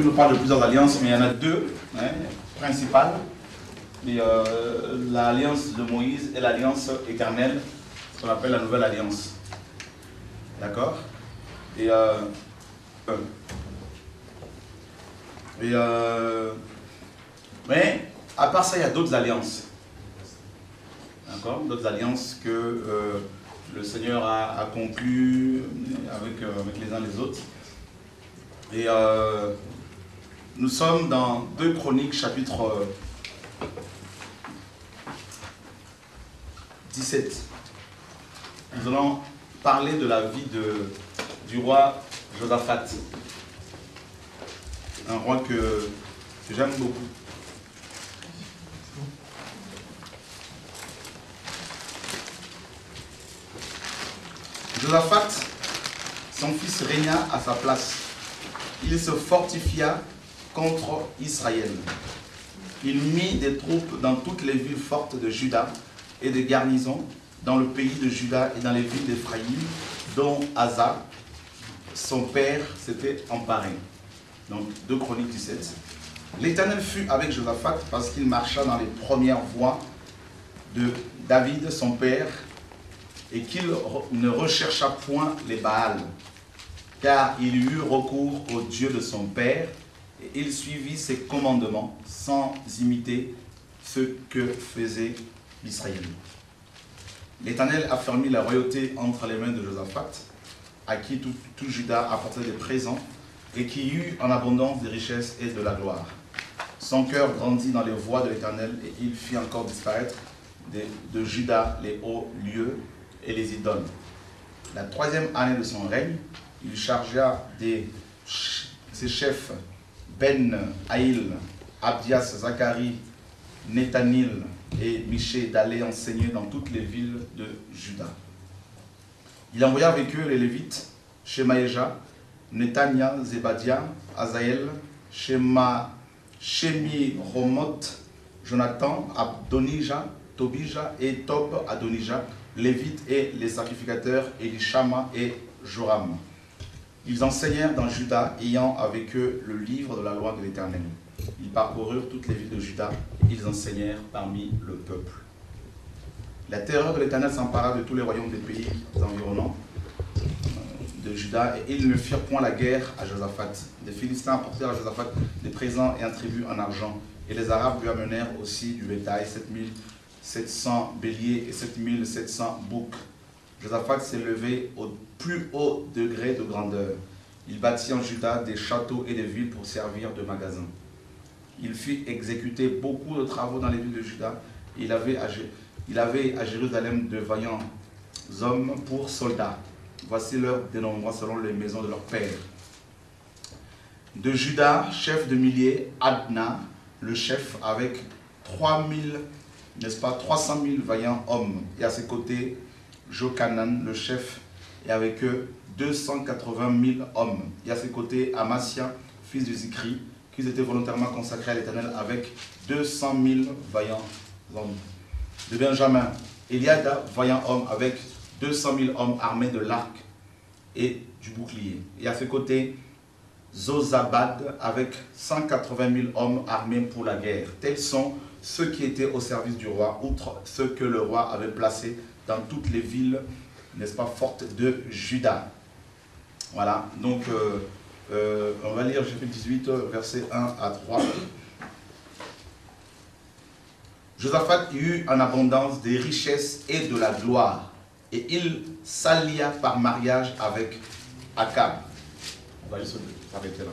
Bible parle de plusieurs alliances, mais il y en a deux principales. L'alliance de Moïse et l'alliance éternelle, ce qu'on appelle la nouvelle alliance. D'accord? Mais à part ça, il y a d'autres alliances. D'accord? D'autres alliances que le Seigneur a conclues avec les uns les autres. Et nous sommes dans 2 Chroniques, chapitre 17. Nous allons parler de la vie du roi Josaphat. Un roi que j'aime beaucoup. Josaphat, son fils, régna à sa place. Il se fortifia contre Israël. Il mit des troupes dans toutes les villes fortes de Juda et des garnisons dans le pays de Juda et dans les villes d'Éphraïm, dont Asa, son père, s'était emparé. Donc 2 Chroniques 17. L'Éternel fut avec Josaphat parce qu'il marcha dans les premières voies de David, son père, et qu'il ne rechercha point les Baals, car il eut recours au Dieu de son père, et il suivit ses commandements sans imiter ce que faisait Israël. L'Éternel affermit la royauté entre les mains de Josaphat, à qui tout Juda apportait des présents, et qui eut en abondance des richesses et de la gloire. Son cœur grandit dans les voies de l'Éternel, et il fit encore disparaître de Juda les hauts lieux et les idoles. La 3e année de son règne, il chargea ses chefs Ben, Haïl, Abdias, Zacharie, Nethanil et Miché d'aller enseigner dans toutes les villes de Juda. Il envoya avec eux les Lévites, Shemaéja, Netania, Zébadia, Azaël, Shemi-Romoth, Jonathan, Adonija, Tobija et Tob Adonija, Lévites et les sacrificateurs Elishama et Joram. Ils enseignèrent dans Juda, ayant avec eux le livre de la loi de l'Éternel. Ils parcoururent toutes les villes de Juda et ils enseignèrent parmi le peuple. La terreur de l'Éternel s'empara de tous les royaumes des pays environnants de Juda, et ils ne firent point la guerre à Josaphat. Les Philistins apportèrent à Josaphat des présents et un tribut en argent, et les Arabes lui amenèrent aussi du bétail, 7700 béliers et 7700 boucs. Josaphat s'est levé au plus haut degré de grandeur. Il bâtit en Juda des châteaux et des villes pour servir de magasins. Il fit exécuter beaucoup de travaux dans les villes de Juda. Il avait à Jérusalem de vaillants hommes pour soldats. Voici leur dénombrement selon les maisons de leur père. De Juda, chef de milliers, Adna, le chef, avec 300 000 vaillants hommes. Et à ses côtés, Jochanan, le chef, et avec eux 280 000 hommes. Et à ses côtés, Amasia, fils de Zikri, qui étaient volontairement consacrés à l'Éternel, avec 200 000 vaillants hommes. De Benjamin, Eliada, vaillant homme, avec 200 000 hommes armés de l'arc et du bouclier. Et à ses côtés, Zozabad, avec 180 000 hommes armés pour la guerre. Tels sont ceux qui étaient au service du roi, outre ceux que le roi avait placés dans toutes les villes, n'est-ce pas, fortes de Juda. Voilà, donc on va lire chapitre 18, versets 1 à 3. Josaphat eut en abondance des richesses et de la gloire, et il s'allia par mariage avec Akab. On va juste s'arrêter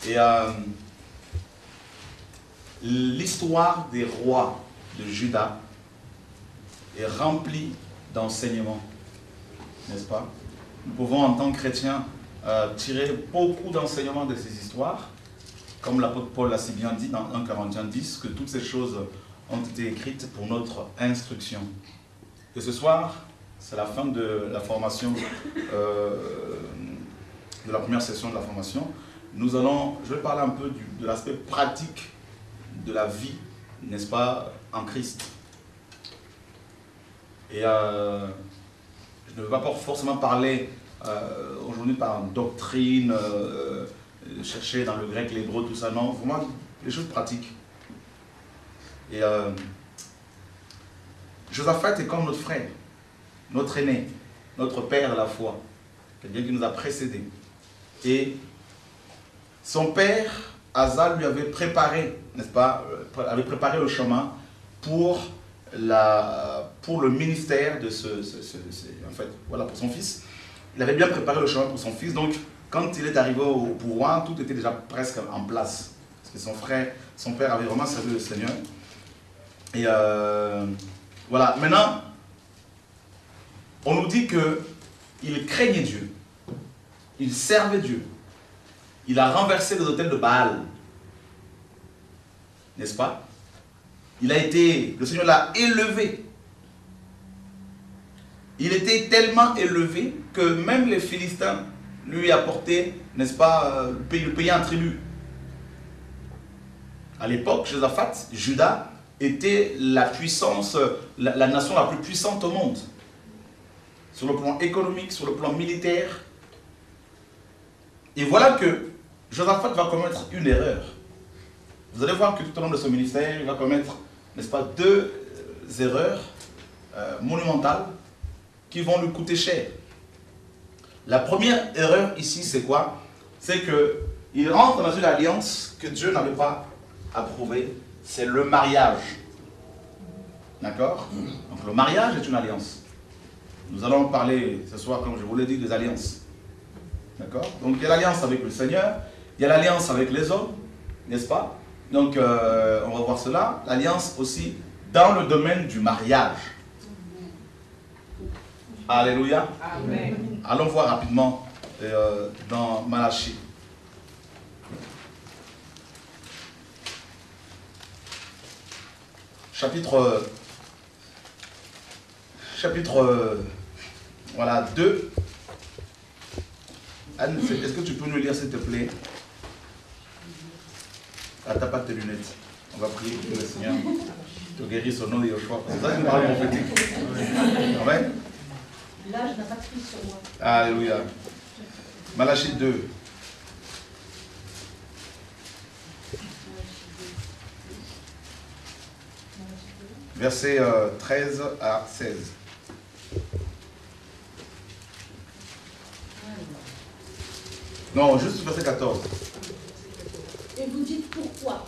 là. Et l'histoire des rois de Juda est remplie d'enseignements, n'est-ce pas? Nous pouvons en tant que chrétiens tirer beaucoup d'enseignements de ces histoires, comme l'apôtre Paul l'a si bien dit dans 1 Corinthiens 10, que toutes ces choses ont été écrites pour notre instruction. Et ce soir, c'est la fin de la formation, de la première session de la formation. Je vais parler un peu de l'aspect pratique de la vie, n'est-ce pas, en Christ. Et je ne vais pas forcément parler aujourd'hui par doctrine, chercher dans le grec, l'hébreu, tout ça, non, vraiment les choses pratiques. Et Josaphat est comme notre frère, notre aîné, notre père de la foi, quelqu'un qui nous a précédés. Et son père, Asa, lui avait préparé, n'est-ce pas, avait préparé le chemin pour le ministère de en fait, voilà, pour son fils. Il avait bien préparé le chemin pour son fils, donc quand il est arrivé au pouvoir, tout était déjà presque en place. Parce que son père avait vraiment servi le Seigneur. Et voilà, maintenant, on nous dit qu'il craignait Dieu, il servait Dieu, il a renversé les autels de Baal, n'est-ce pas? Le Seigneur l'a élevé. Il était tellement élevé que même les Philistins lui apportaient, n'est-ce pas, le payaient un tribut. À l'époque, Josaphat, Juda, était la puissance, la nation la plus puissante au monde. Sur le plan économique, sur le plan militaire. Et voilà que Josaphat va commettre une erreur. Vous allez voir que tout au long de son ministère, il va commettre, n'est-ce pas, deux erreurs monumentales qui vont lui coûter cher. La première erreur ici, c'est quoi? C'est qu'il rentre dans une alliance que Dieu n'avait pas approuvée. C'est le mariage. D'accord? Donc le mariage est une alliance. Nous allons parler ce soir, comme je vous l'ai dit, des alliances. D'accord? Donc il y a l'alliance avec le Seigneur, il y a l'alliance avec les hommes, n'est-ce pas? Donc on va voir cela. L'alliance aussi dans le domaine du mariage. Alléluia. Amen. Allons voir rapidement dans Malachie. Chapitre voilà, 2. Anne, est-ce que tu peux nous lire s'il te plaît? Ah, t'as pas tes lunettes. On va prier pour que le Seigneur te guérisse au nom de Yoshua. C'est ça une parole prophétique. Amen. Là, je n'ai pas de Christ sur moi. Alléluia. Malachie 2. Versets 13 à 16. Non, juste verset 14. Et vous dites pourquoi?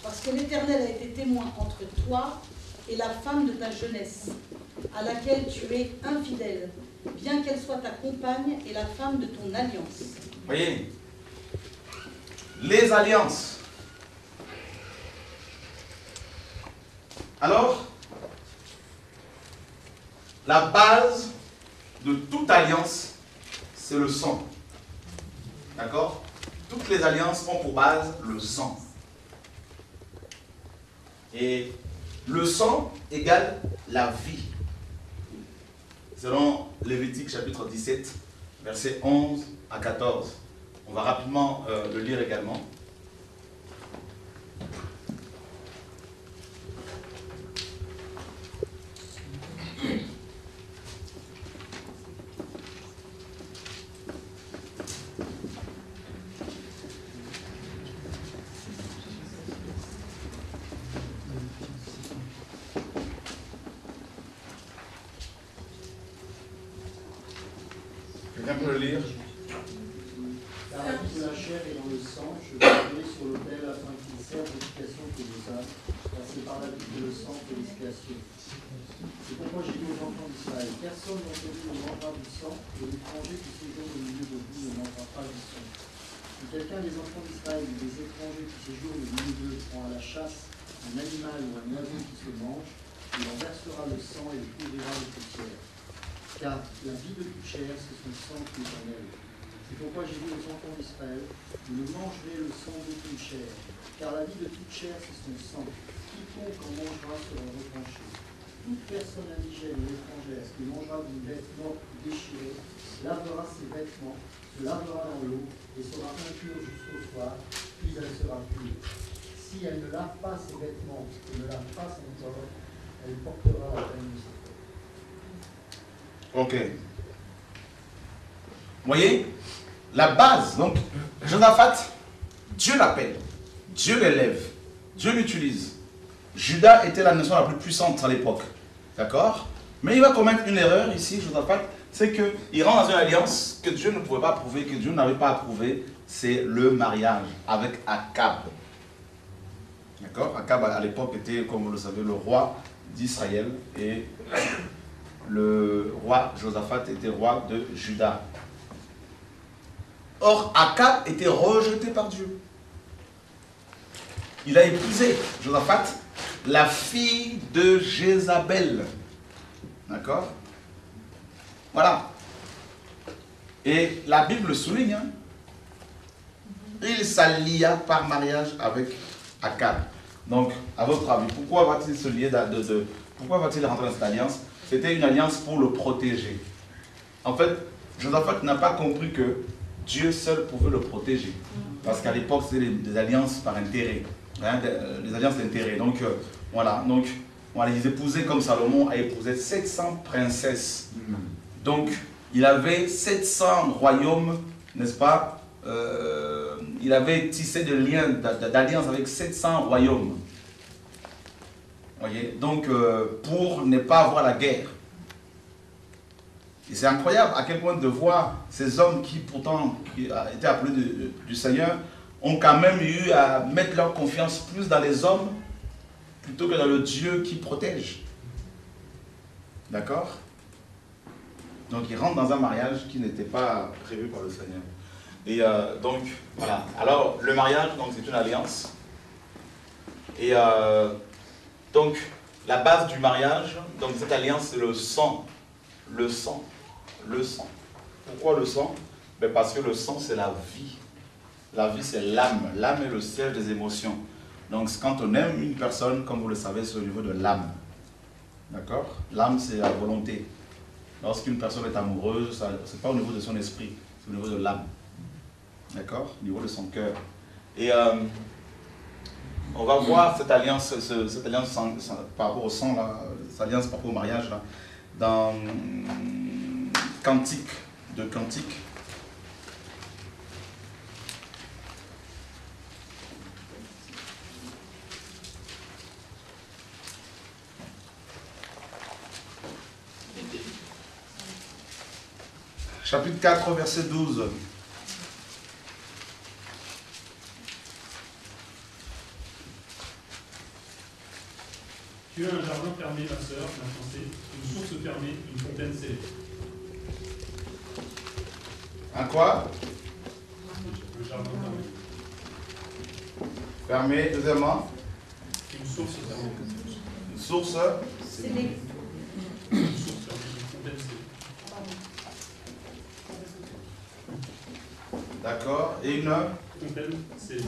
Parce que l'Éternel a été témoin entre toi et la femme de ta jeunesse, à laquelle tu es infidèle, bien qu'elle soit ta compagne et la femme de ton alliance. Voyez, les alliances. Alors, la base de toute alliance, c'est le sang. D'accord? Toutes les alliances ont pour base le sang. Et le sang égale la vie. Selon Lévitique chapitre 17, versets 11 à 14. On va rapidement le lire également. Quelqu'un peut le lire? Car la vie de la chair est dans le sang, je vais sur l'autel afin qu'il serve l'expiation que vos âmes, car c'est par la vie que le sang fait l'expiation. C'est pourquoi j'ai dit aux enfants d'Israël, personne d'entre vous ne mangera du sang, et l'étranger qui séjourne au milieu de vous ne mangera pas du sang. Si quelqu'un des enfants d'Israël ou des étrangers qui séjournent au milieu d'eux prend à la chasse un animal ou un oiseau qui se mange, il en versera le sang et le couvrira de poussière. Car la vie de toute chair, c'est son sang qui est en elle. C'est pourquoi j'ai dit aux enfants d'Israël, vous ne mangerez le sang d'aucune chair, car la vie de toute chair, c'est son sang. Quiconque en mangera sera retranché. Toute personne indigène ou étrangère qui mangera du vêtement déchiré lavera ses vêtements, se lavera dans l'eau et sera impure jusqu'au soir, puis elle sera pure. Si elle ne lave pas ses vêtements et ne lave pas son corps, elle portera la peine de sa faute. Ok. voyez, la base. Donc, Josaphat, Dieu l'appelle, Dieu l'élève, Dieu l'utilise. Juda était la nation la plus puissante à l'époque. D'accord? Mais il va commettre une erreur ici, Josaphat, c'est qu'il rentre dans une alliance que Dieu ne pouvait pas approuver, que Dieu n'avait pas approuvé, c'est le mariage avec Akab. D'accord? Akab à l'époque était, comme vous le savez, le roi d'Israël et le roi Josaphat était roi de Juda. Or, Akab était rejeté par Dieu. Il a épousé, Josaphat, la fille de Jézabel. D'accord? Voilà. Et la Bible souligne, hein, il s'allia par mariage avec Akab. Donc, à votre avis, pourquoi va-t-il se lier pourquoi va-t-il rentrer dans cette alliance? C'était une alliance pour le protéger. En fait, Josaphat n'a pas compris que Dieu seul pouvait le protéger. Parce qu'à l'époque, c'était des alliances par intérêt. Hein, des alliances d'intérêt. Donc, voilà. Donc, voilà, ils épousaient comme Salomon a épousé 700 princesses. Donc, il avait 700 royaumes, n'est-ce pas? Il avait tissé des liens d'alliance avec 700 royaumes. Voyez? Donc, pour ne pas avoir la guerre. Et c'est incroyable à quel point de voir ces hommes qui pourtant étaient appelés du Seigneur ont quand même eu à mettre leur confiance plus dans les hommes plutôt que dans le Dieu qui protège. D'accord? Donc ils rentrent dans un mariage qui n'était pas prévu par le Seigneur. Et donc, voilà. Alors, le mariage, c'est une alliance. Et donc, la base du mariage, donc cette alliance, c'est le sang. Le sang. Le sang. Pourquoi le sang? Ben parce que le sang, c'est la vie. La vie, c'est l'âme. L'âme est le siège des émotions. Donc, quand on aime une personne, comme vous le savez, c'est au niveau de l'âme. D'accord? L'âme, c'est la volonté. Lorsqu'une personne est amoureuse, ce n'est pas au niveau de son esprit, c'est au niveau de l'âme. D'accord? Au niveau de son cœur. Et on va voir cette alliance par rapport au sang, là, cette alliance par rapport au mariage, là, dans Cantique de Cantique. Chapitre 4, verset 12. Tu as un jardin fermé, ma sœur, ma fiancée, une source fermée, une fontaine scellée. Un quoi? Le jardin fermé. Fermé, deuxièmement. Une source fermée. Une source. Scellée. Une source fermée, une fontaine scellée. D'accord. Et une Fontaine scellée.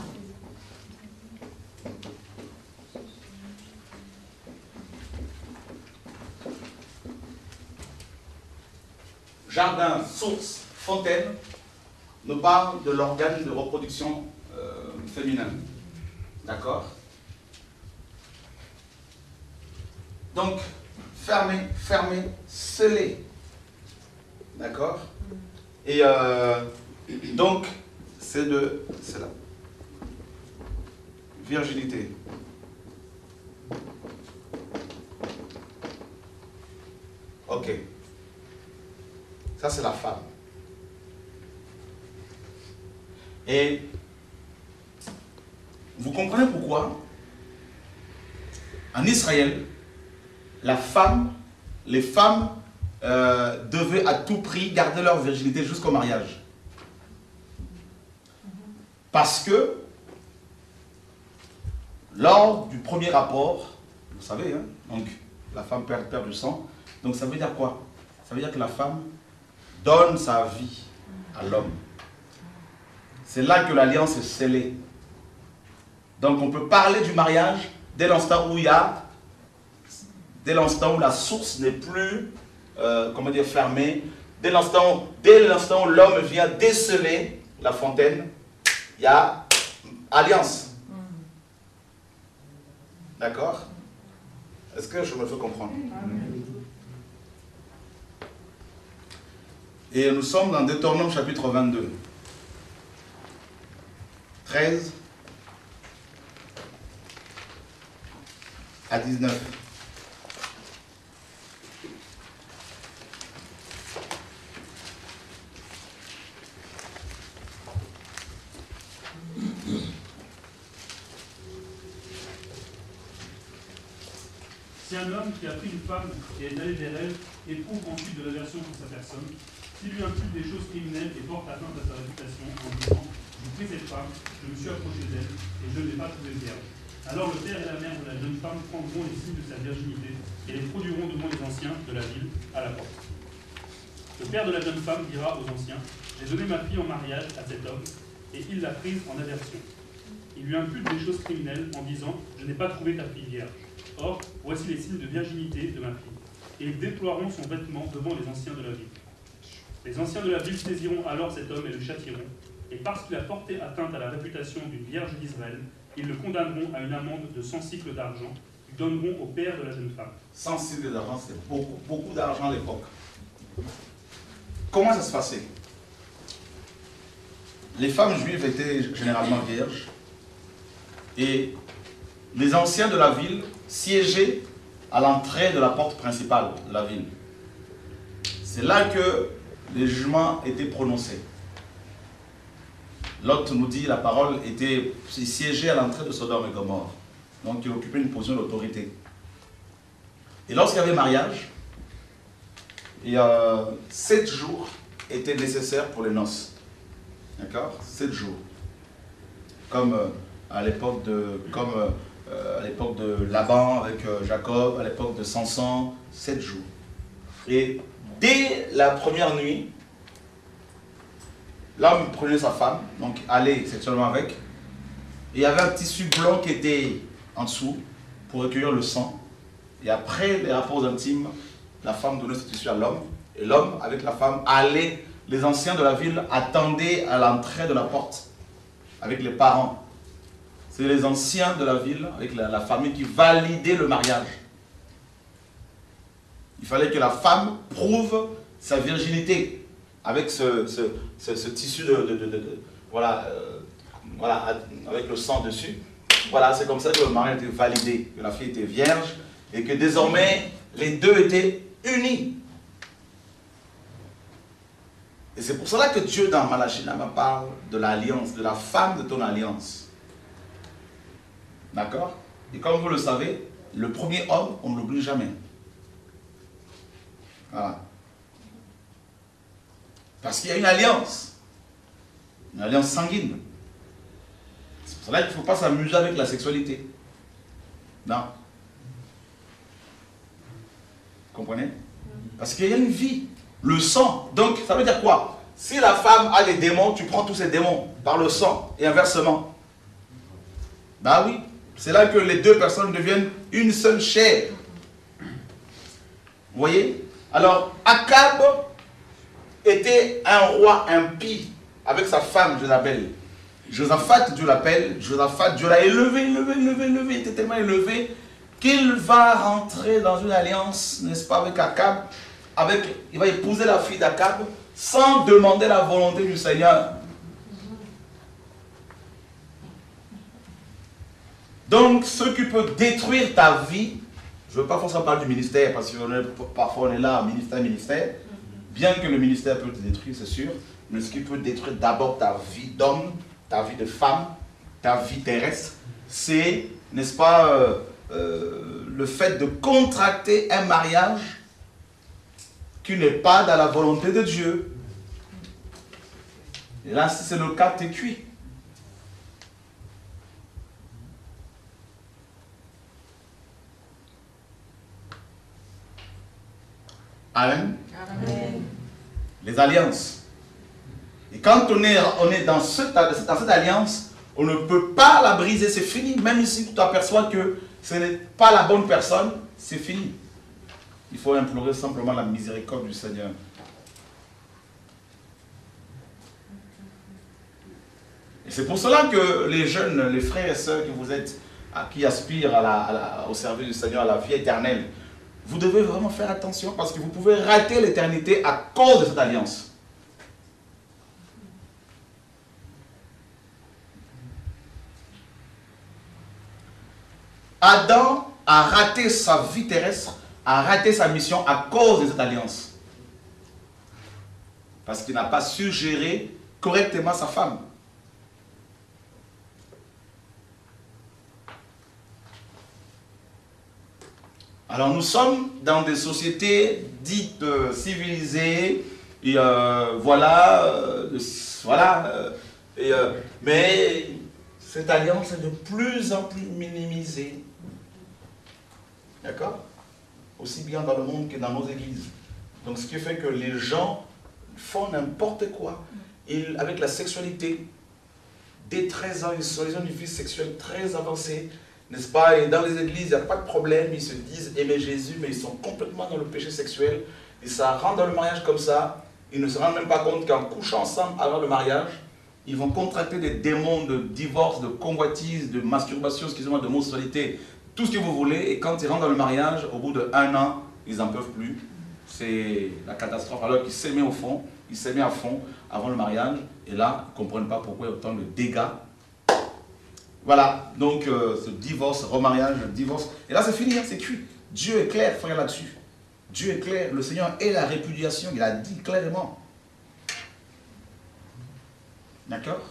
jardin, source, fontaine nous parle de l'organe de reproduction féminin. D'accord? Donc, fermé, scellé. D'accord? Et donc, c'est la virginité. Ok. Ça, c'est la femme. Et vous comprenez pourquoi en Israël, les femmes devaient à tout prix garder leur virginité jusqu'au mariage. Parce que lors du premier rapport, vous savez, hein, donc la femme perd du sang, donc ça veut dire quoi? Ça veut dire que la femme donne sa vie à l'homme. C'est là que l'alliance est scellée. Donc on peut parler du mariage dès l'instant où la source n'est plus fermée, dès l'instant où l'homme vient déceler la fontaine, il y a alliance. D'accord? Est-ce que je me fais comprendre? Et nous sommes dans Deutéronome chapitre 22. 13 à 19. Si un homme qui a pris une femme et est allé vers elle éprouve ensuite de l'aversion pour sa personne, s'il lui impute des choses criminelles et porte atteinte à sa réputation en disant « J'ai pris cette femme, je me suis approché d'elle et je ne l'ai pas trouvée vierge », alors le père et la mère de la jeune femme prendront les signes de sa virginité et les produiront devant les anciens de la ville à la porte. Le père de la jeune femme dira aux anciens « J'ai donné ma fille en mariage à cet homme et il l'a prise en aversion. Il lui impute des choses criminelles en disant « Je n'ai pas trouvé ta fille vierge. Or, voici les signes de virginité de ma fille. » Et ils déploieront son vêtement devant les anciens de la ville. Les anciens de la ville saisiront alors cet homme et le châtieront, et parce qu'il a porté atteinte à la réputation d'une vierge d'Israël, ils le condamneront à une amende de 100 cycles d'argent, qu'ils donneront au père de la jeune femme. 100 cycles d'argent, c'est beaucoup d'argent à l'époque. Comment ça se passait? Les femmes juives étaient généralement vierges, et les anciens de la ville siégeaient à l'entrée de la porte principale de la ville. C'est là que les jugements étaient prononcés. Lot nous dit, la parole était siégée à l'entrée de Sodome et Gomorrhe. Donc il occupait une position d'autorité. Et lorsqu'il y avait mariage, 7 jours étaient nécessaires pour les noces. D'accord? 7 jours. Comme à l'époque de Laban avec Jacob, à l'époque de Samson, 7 jours. Et dès la première nuit, l'homme prenait sa femme, donc allait sexuellement avec, et il y avait un tissu blanc qui était en dessous pour recueillir le sang. Et après les rapports intimes, la femme donnait ce tissu à l'homme, et l'homme avec la femme allait, les anciens de la ville attendaient à l'entrée de la porte avec les parents. C'est les anciens de la ville, avec la famille, qui validaient le mariage. Il fallait que la femme prouve sa virginité avec ce tissu voilà, avec le sang dessus. Voilà, c'est comme ça que le mariage était validé, que la fille était vierge et que désormais les deux étaient unis. Et c'est pour cela que Dieu dans Malachie parle de l'alliance, de la femme de ton alliance. D'accord? Et comme vous le savez, le premier homme, on ne l'oublie jamais. Voilà. Parce qu'il y a une alliance sanguine. C'est pour cela qu'il ne faut pas s'amuser avec la sexualité. Non. Vous comprenez? Parce qu'il y a une vie. Le sang. Donc, ça veut dire quoi? Si la femme a des démons, tu prends tous ces démons par le sang et inversement. Ben oui. C'est là que les deux personnes deviennent une seule chair. Vous voyez? Alors, Akab était un roi impie avec sa femme Jézabel. Josaphat, Dieu l'appelle. Josaphat, Dieu l'a élevé. Il était tellement élevé qu'il va rentrer dans une alliance, n'est-ce pas, avec Akab. Il va épouser la fille d'Akab sans demander la volonté du Seigneur. Donc, ce qui peut détruire ta vie, je ne veux pas forcément parler du ministère, parce que parfois on est là, ministère, bien que le ministère peut te détruire, c'est sûr, mais ce qui peut détruire d'abord ta vie d'homme, ta vie de femme, ta vie terrestre, c'est, n'est-ce pas, le fait de contracter un mariage qui n'est pas dans la volonté de Dieu. Et là, si c'est le cas, tu es cuit. Amen. Amen. Les alliances. Et quand on est dans cette alliance, on ne peut pas la briser, c'est fini. Même si tu t'aperçois que ce n'est pas la bonne personne, c'est fini. Il faut implorer simplement la miséricorde du Seigneur. Et c'est pour cela que les jeunes, les frères et sœurs que vous êtes, qui aspirent au service du Seigneur, à la vie éternelle, vous devez vraiment faire attention parce que vous pouvez rater l'éternité à cause de cette alliance. Adam a raté sa vie terrestre, a raté sa mission à cause de cette alliance. Parce qu'il n'a pas su gérer correctement sa femme. Alors nous sommes dans des sociétés dites civilisées, et mais cette alliance est de plus en plus minimisée. D'accord? Aussi bien dans le monde que dans nos églises. Donc ce qui fait que les gens font n'importe quoi. Avec la sexualité, dès 13 ans, ils ont une vie sexuelle très avancée. N'est-ce pas? Et dans les églises, il n'y a pas de problème. Ils se disent aimer Jésus, mais ils sont complètement dans le péché sexuel. Et ça rentre dans le mariage comme ça. Ils ne se rendent même pas compte qu'en couchant ensemble avant le mariage, ils vont contracter des démons de divorce, de convoitise, de masturbation, excusez-moi, de monstruosité, tout ce que vous voulez. Et quand ils rentrent dans le mariage, au bout d'1 an, ils n'en peuvent plus. C'est la catastrophe. Alors qu'ils s'aimaient au fond, ils s'aimaient à fond avant le mariage. Et là, ils ne comprennent pas pourquoi il y a autant de dégâts. Voilà, donc ce divorce, remariage, divorce. Et là, c'est fini, hein, c'est cuit. Dieu est clair, frère, là-dessus. Dieu est clair. Le Seigneur est la répudiation. Il a dit clairement. D'accord?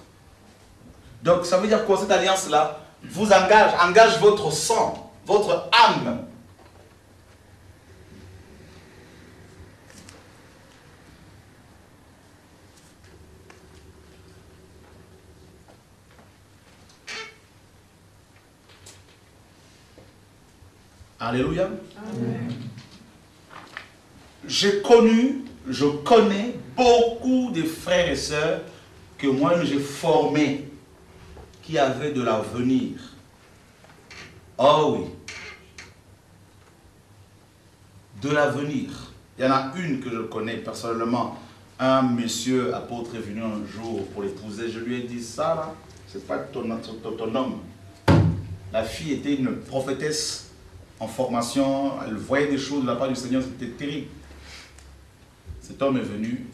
Donc, ça veut dire quoi, cette alliance-là vous engage votre sang, votre âme. Alléluia. Amen. Je connais beaucoup de frères et sœurs que moi j'ai formés, qui avaient de l'avenir. Oh oui. De l'avenir. Il y en a une que je connais personnellement. Un monsieur apôtre est venu un jour pour l'épouser. Je lui ai dit, ça là, c'est pas ton homme. La fille était une prophétesse en formation, elle voyait des choses de la part du Seigneur, c'était terrible. Cet homme est venu,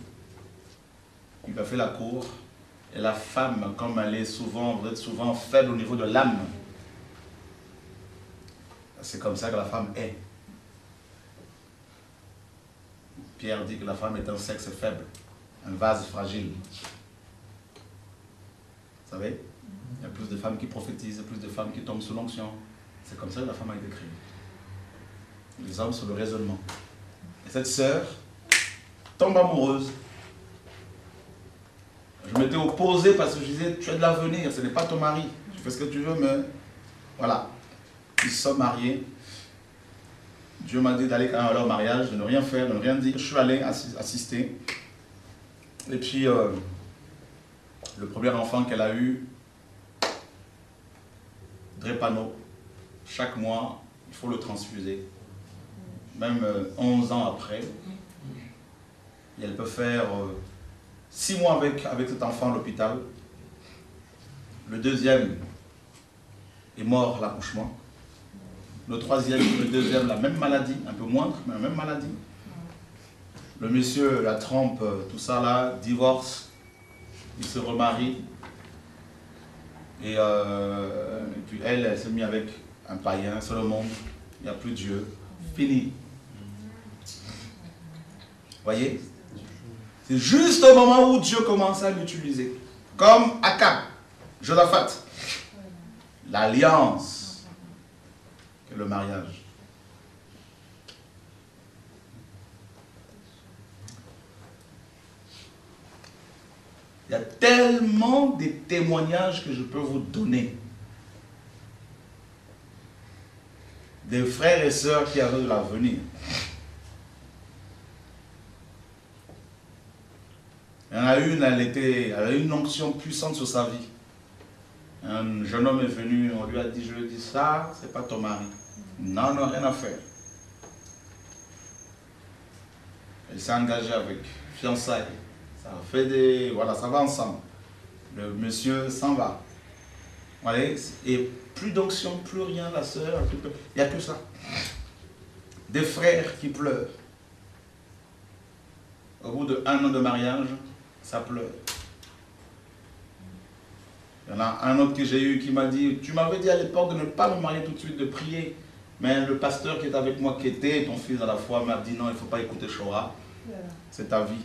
il a fait la cour, et la femme, comme elle est souvent, vous êtes souvent faible au niveau de l'âme, c'est comme ça que la femme est. Pierre dit que la femme est un sexe faible, un vase fragile. Vous savez, il y a plus de femmes qui prophétisent, plus de femmes qui tombent sous l'onction. C'est comme ça que la femme a été créée. Les hommes sur le raisonnement. Et cette sœur tombe amoureuse. Je m'étais opposé parce que je disais, tu as de l'avenir, ce n'est pas ton mari. Tu fais ce que tu veux, mais voilà. Ils se sont mariés. Dieu m'a dit d'aller à leur mariage, de ne rien faire, de ne rien dire. Je suis allé assister. Et puis, le premier enfant qu'elle a eu, drépano, chaque mois, il faut le transfuser. Même 11 ans après, et elle peut faire 6 mois avec cet enfant à l'hôpital. Le deuxième est mort à l'accouchement. Le troisième, le deuxième, la même maladie, un peu moindre, mais la même maladie. Le monsieur la trompe, tout ça là, divorce, il se remarie. Et puis elle s'est mise avec un païen, c'est le monde, il n'y a plus Dieu, fini. Voyez? C'est juste au moment où Dieu commence à l'utiliser. Comme Akab, Josaphat. L'alliance que le mariage. Il y a tellement de témoignages que je peux vous donner. Des frères et sœurs qui avaient de l'avenir. Il y en a une, elle a eu une onction puissante sur sa vie. Un jeune homme est venu, on lui a dit, je lui ai dit, ça, c'est pas ton mari. Non, non, rien à faire. Elle s'est engagée avec fiançailles. Ça fait des... Voilà, ça va ensemble. Le monsieur s'en va. Vous voyez? Et plus d'onction, plus rien, la sœur, il n'y a que ça. Des frères qui pleurent. Au bout d'1 an de mariage, ça pleure. Il y en a un autre que j'ai eu qui m'a dit, tu m'avais dit à l'époque de ne pas me marier tout de suite, de prier. Mais le pasteur qui est avec moi, qui était ton fils à la foi, m'a dit non, il ne faut pas écouter Shora. C'est ta vie.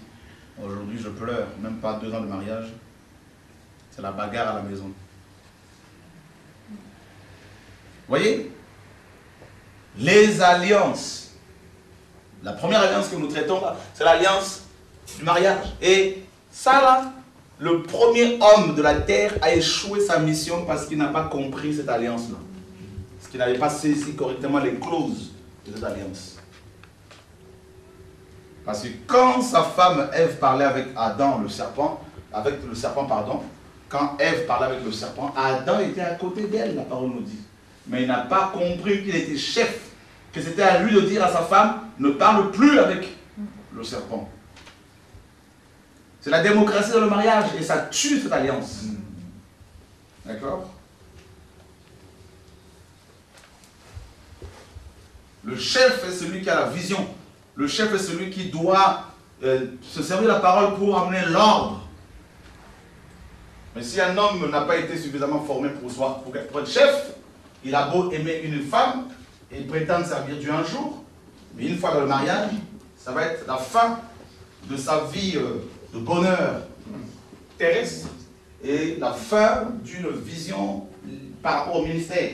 Aujourd'hui, je pleure. Même pas 2 ans de mariage. C'est la bagarre à la maison. Voyez? Les alliances. La première alliance que nous traitons là, c'est l'alliance du mariage. Et ça là, le premier homme de la terre a échoué sa mission parce qu'il n'a pas compris cette alliance-là. Parce qu'il n'avait pas saisi correctement les clauses de cette alliance. Parce que quand sa femme Ève parlait avec Adam, quand Ève parlait avec le serpent, Adam était à côté d'elle, la parole nous dit. Mais il n'a pas compris qu'il était chef, que c'était à lui de dire à sa femme, ne parle plus avec le serpent. C'est la démocratie dans le mariage et ça tue cette alliance. D'accord? Le chef est celui qui a la vision. Le chef est celui qui doit se servir de la parole pour amener l'ordre. Mais si un homme n'a pas été suffisamment formé pour être chef, il a beau aimer une femme et prétendre servir Dieu un jour, mais une fois dans le mariage, ça va être la fin de sa vie de bonheur terrestre et la fin d'une vision par rapport au ministère.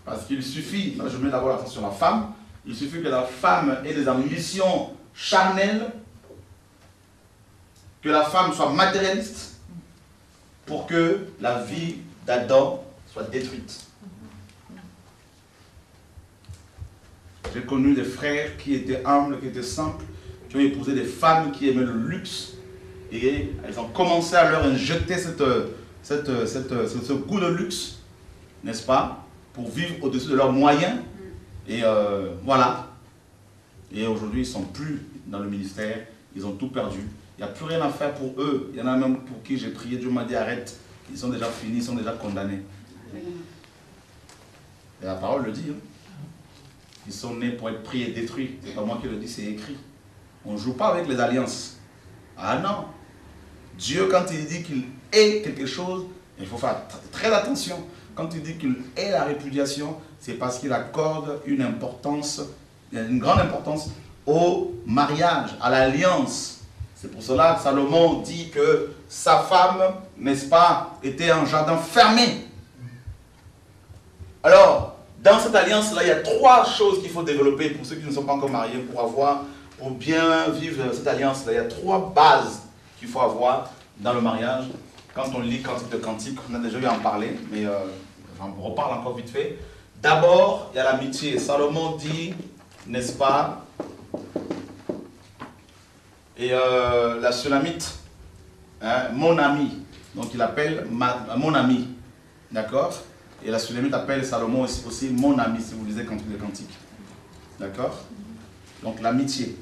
Parce qu'il suffit, là je mets d'abord l'attention sur la femme, il suffit que la femme ait des ambitions charnelles, que la femme soit matérialiste, pour que la vie d'Adam soit détruite. J'ai connu des frères qui étaient humbles, qui étaient simples, qui ont épousé des femmes qui aimaient le luxe, et elles ont commencé à leur injecter ce goût de luxe, n'est-ce pas, pour vivre au-dessus de leurs moyens. Et voilà. Et aujourd'hui, ils ne sont plus dans le ministère, ils ont tout perdu. Il n'y a plus rien à faire pour eux. Il y en a même pour qui j'ai prié, Dieu m'a dit arrête. Ils sont déjà finis, ils sont déjà condamnés. Et la parole le dit. Hein. Ils sont nés pour être pris et détruits. Ce n'est pas moi qui le dis, c'est écrit. On ne joue pas avec les alliances. Ah non. Dieu, quand il dit qu'il est quelque chose, il faut faire très attention. Quand il dit qu'il est la répudiation, c'est parce qu'il accorde une importance, une grande importance au mariage, à l'alliance. C'est pour cela que Salomon dit que sa femme, n'est-ce pas, était un jardin fermé. Alors, dans cette alliance-là, il y a 3 choses qu'il faut développer pour ceux qui ne sont pas encore mariés, pour bien vivre cette alliance-là. Il y a 3 bases qu'il faut avoir dans le mariage. Quand on lit Cantique de Cantique, on a déjà eu à en parler, mais on reparle encore vite fait. D'abord, il y a l'amitié. Salomon dit, n'est-ce pas, et la Sulamite, hein, mon ami. Donc il appelle mon ami. D'accord? Et la Sulamite appelle Salomon aussi mon ami, si vous lisez Cantique de Cantique. D'accord? Donc l'amitié.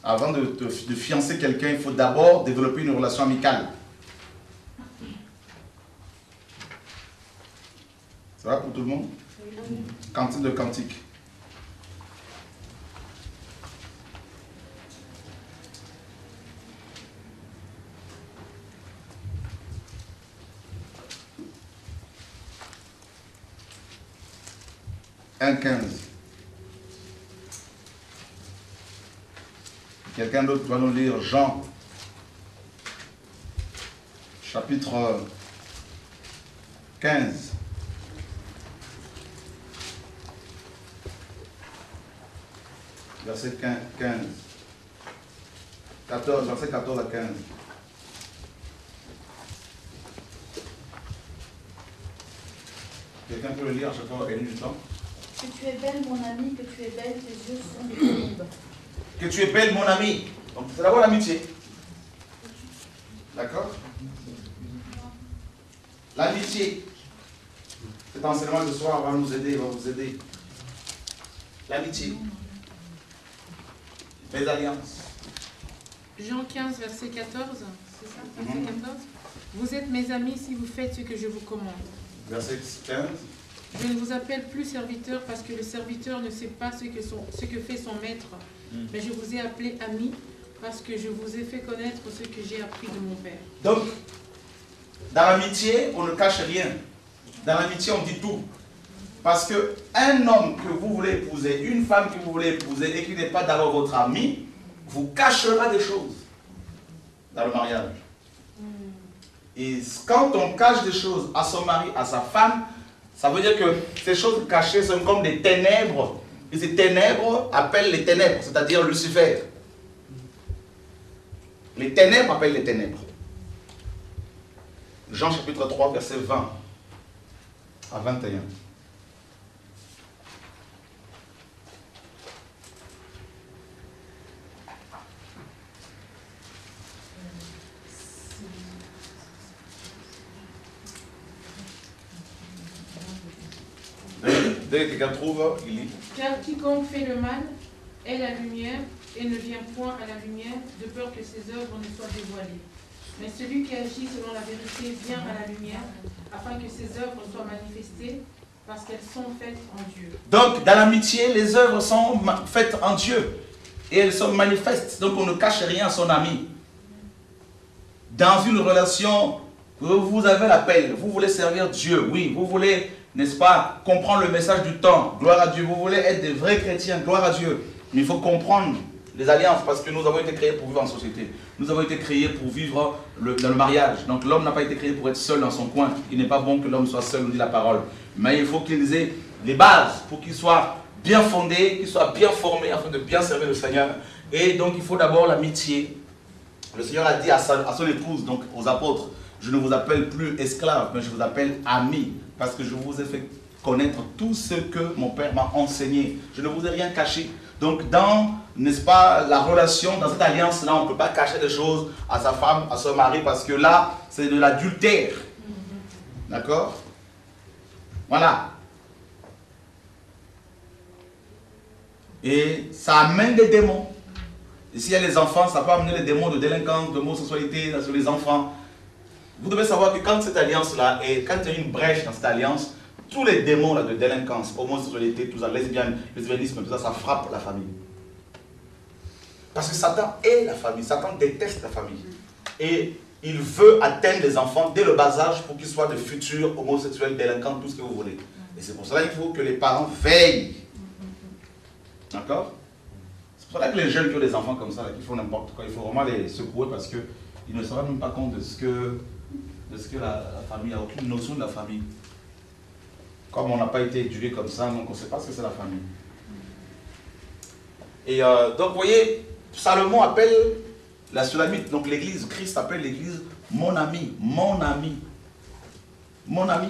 Avant de fiancer quelqu'un, il faut d'abord développer une relation amicale. Ça va pour tout le monde? Cantique de Cantique. « 1,15. Quelqu'un d'autre va nous lire Jean, chapitre 15. Verset 15. 14, verset 14 à 15. Quelqu'un peut le lire à chaque fois, on va gagner du temps. Que tu es belle, mon ami, que tu es belle, tes yeux sont des colombes. Que tu es belle, mon ami. Donc, c'est d'abord l'amitié. D'accord? L'amitié. Cet enseignement de ce soir va nous aider, va vous aider. L'amitié. Les alliances. Jean 15, verset 14, c'est ça? Verset 14. Vous êtes mes amis si vous faites ce que je vous commande. Verset 15. Je ne vous appelle plus serviteur parce que le serviteur ne sait pas ce que fait son maître. Mais je vous ai appelé ami parce que je vous ai fait connaître ce que j'ai appris de mon Père. Donc, dans l'amitié, on ne cache rien. Dans l'amitié, on dit tout. Parce qu'un homme que vous voulez épouser, une femme que vous voulez épouser et qui n'est pas d'abord votre ami, vous cachera des choses dans le mariage. Et quand on cache des choses à son mari, à sa femme, ça veut dire que ces choses cachées sont comme des ténèbres. Et ces ténèbres appellent les ténèbres, c'est-à-dire Lucifer. Les ténèbres appellent les ténèbres. Jean chapitre 3, verset 20 à 21. Dès que quelqu'un trouve, il lit. Car quiconque fait le mal est la lumière et ne vient point à la lumière de peur que ses œuvres ne soient dévoilées. Mais celui qui agit selon la vérité vient à la lumière afin que ses œuvres soient manifestées parce qu'elles sont faites en Dieu. Donc, dans l'amitié, les œuvres sont faites en Dieu et elles sont manifestes. Donc, on ne cache rien à son ami. Dans une relation, vous avez l'appel, vous voulez servir Dieu, oui, vous voulez, n'est-ce pas, comprendre le message du temps, gloire à Dieu, vous voulez être des vrais chrétiens, gloire à Dieu. Mais il faut comprendre les alliances parce que nous avons été créés pour vivre en société. Nous avons été créés pour vivre dans le mariage. Donc l'homme n'a pas été créé pour être seul dans son coin. Il n'est pas bon que l'homme soit seul, nous dit la parole. Mais il faut qu'il ait les bases pour qu'il soit bien fondé, qu'il soit bien formé afin de bien servir le Seigneur. Et donc il faut d'abord l'amitié. Le Seigneur a dit à son épouse, donc aux apôtres, je ne vous appelle plus esclave, mais je vous appelle ami, parce que je vous ai fait connaître tout ce que mon Père m'a enseigné. Je ne vous ai rien caché. Donc dans, n'est-ce pas, la relation, dans cette alliance-là, on ne peut pas cacher des choses à sa femme, à son mari, parce que là, c'est de l'adultère. D'accord? Voilà. Et ça amène des démons. Et s'il y a les enfants, ça peut amener les démons de délinquance, de homosexualité sur les enfants. Vous devez savoir que quand cette alliance-là, et quand il y a une brèche dans cette alliance, tous les démons là, de délinquance, homosexualité, tout ça, lesbianisme, tout ça, ça frappe la famille. Parce que Satan est la famille, Satan déteste la famille. Et il veut atteindre les enfants dès le bas âge pour qu'ils soient de futurs homosexuels, délinquants, tout ce que vous voulez. Et c'est pour cela qu'il faut que les parents veillent. D'accord? C'est pour ça que les jeunes qui ont des enfants comme ça, là, qui font n'importe quoi, il faut vraiment les secouer parce qu'ils ne se rendent même pas compte de ce que la famille, il n'y a aucune notion de la famille. Comme on n'a pas été éduqué comme ça, donc on ne sait pas ce que c'est la famille. Et donc vous voyez, Salomon appelle la Sulamite, donc l'église, Christ appelle l'église mon ami, mon ami, mon ami.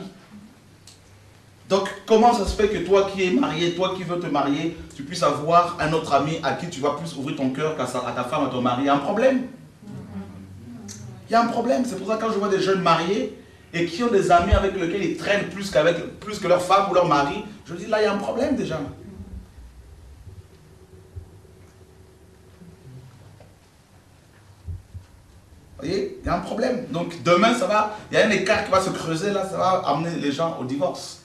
Donc comment ça se fait que toi qui es marié, toi qui veux te marier, tu puisses avoir un autre ami à qui tu vas plus ouvrir ton cœur qu'à ta femme, à ton mari? Il y a un problème. Il y a un problème, c'est pour ça que quand je vois des jeunes mariés et qui ont des amis avec lesquels ils traînent plus que leur femme ou leur mari, je dis là il y a un problème déjà. Vous voyez, il y a un problème. Donc demain il y a un écart qui va se creuser là, ça va amener les gens au divorce,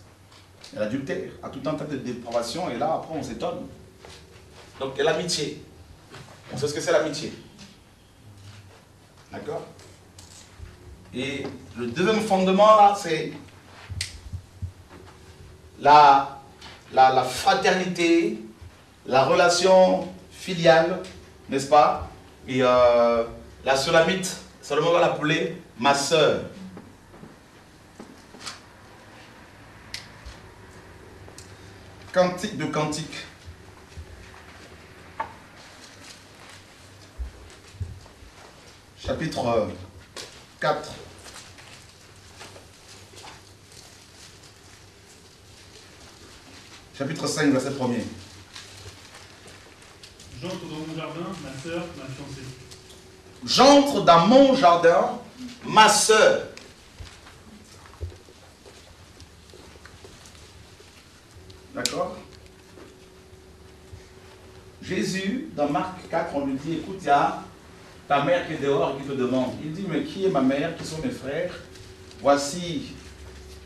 à l'adultère, à tout un tas de dépravations et là après on s'étonne. Donc il y a l'amitié. On sait ce que c'est l'amitié. D'accord? Et le deuxième fondement, là, c'est la fraternité, la relation filiale, n'est-ce pas? Et la Sulamite, Salomon va l'appeler ma sœur. Cantique de cantique. Chapitre 4. Chapitre 5, verset 1er. J'entre dans mon jardin, ma sœur, ma fiancée. J'entre dans mon jardin, ma sœur. D'accord? Jésus, dans Marc 4, on lui dit, écoute, il y a ta mère qui est dehors et qui te demande. Il dit, mais qui est ma mère? Qui sont mes frères? Voici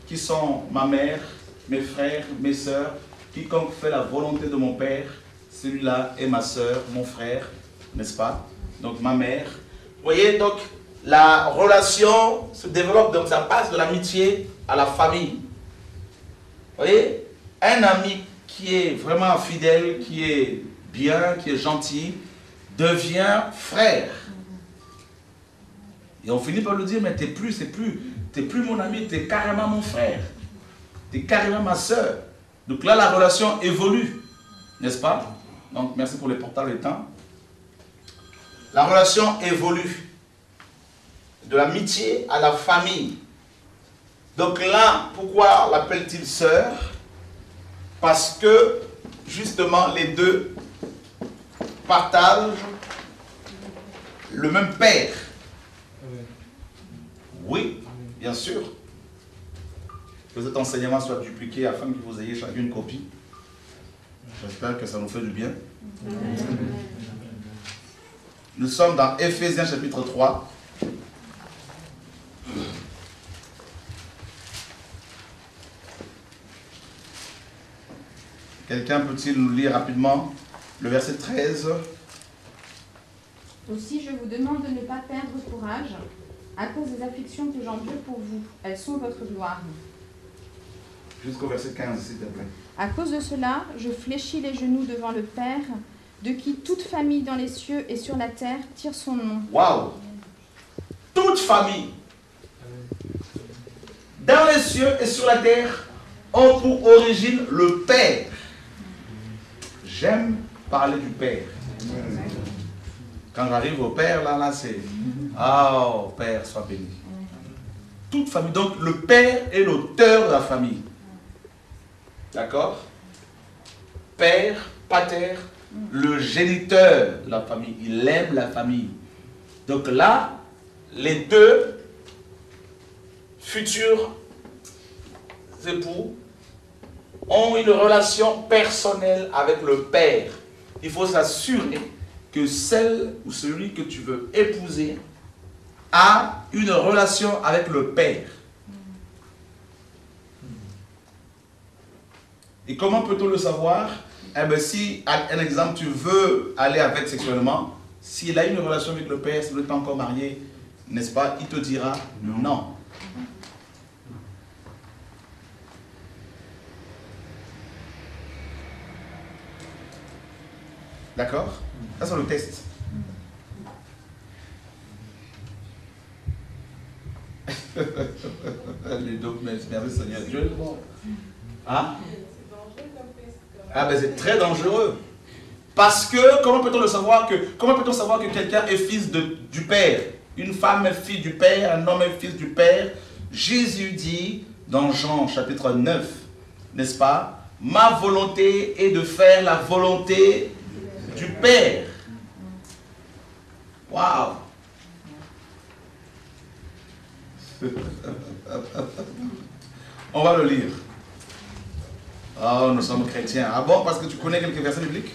qui sont ma mère, mes frères, mes sœurs. Quiconque fait la volonté de mon Père, celui-là est ma sœur, mon frère, n'est-ce pas? donc ma mère. Vous voyez, donc la relation se développe, donc ça passe de l'amitié à la famille. Vous voyez, un ami qui est vraiment fidèle, qui est bien, qui est gentil, devient frère. Et on finit par lui dire, mais t'es plus mon ami, t'es carrément mon frère. T'es carrément ma soeur. Donc là, la relation évolue, n'est-ce pas? Donc merci pour les portables et temps. La relation évolue. De l'amitié à la famille. Donc là, pourquoi l'appelle-t-il sœur? Parce que, justement, les deux partagent le même père. Oui, bien sûr. Que cet enseignement soit dupliqué afin que vous ayez chacun une copie. J'espère que ça nous fait du bien. Nous sommes dans Éphésiens chapitre 3. Quelqu'un peut-il nous lire rapidement le verset 13? Aussi, je vous demande de ne pas perdre courage à cause des afflictions que j'endure pour vous. Elles sont votre gloire. Jusqu'au verset 15, s'il te plaît. À cause de cela, je fléchis les genoux devant le Père, de qui toute famille dans les cieux et sur la terre tire son nom. Waouh! Toute famille dans les cieux et sur la terre ont pour origine le Père. J'aime parler du Père. Quand j'arrive au Père, là c'est... Oh, Père, sois béni. Toute famille. Donc, le Père est l'auteur de la famille. D'accord? Père, pater, le géniteur de la famille. Il aime la famille. Donc là, les deux futurs époux ont une relation personnelle avec le Père. Il faut s'assurer que celle ou celui que tu veux épouser a une relation avec le Père. Et comment peut-on le savoir? Eh bien, si, un exemple, tu veux aller avec sexuellement, s'il a une relation avec le Père, s'il n'est pas encore marié, n'est-ce pas, il te dira non. D'accord? Ça, c'est le test. Les dogmes, merci Seigneur. Dieu est bon. Hein? Ah ben c'est très dangereux. Parce que, comment peut-on savoir que quelqu'un est fils du Père? Une femme est fille du Père, un homme est fils du Père. Jésus dit dans Jean chapitre 9, n'est-ce pas? Ma volonté est de faire la volonté du Père. Waouh! On va le lire. Oh, nous sommes chrétiens. Ah bon, parce que tu connais quelques versets bibliques?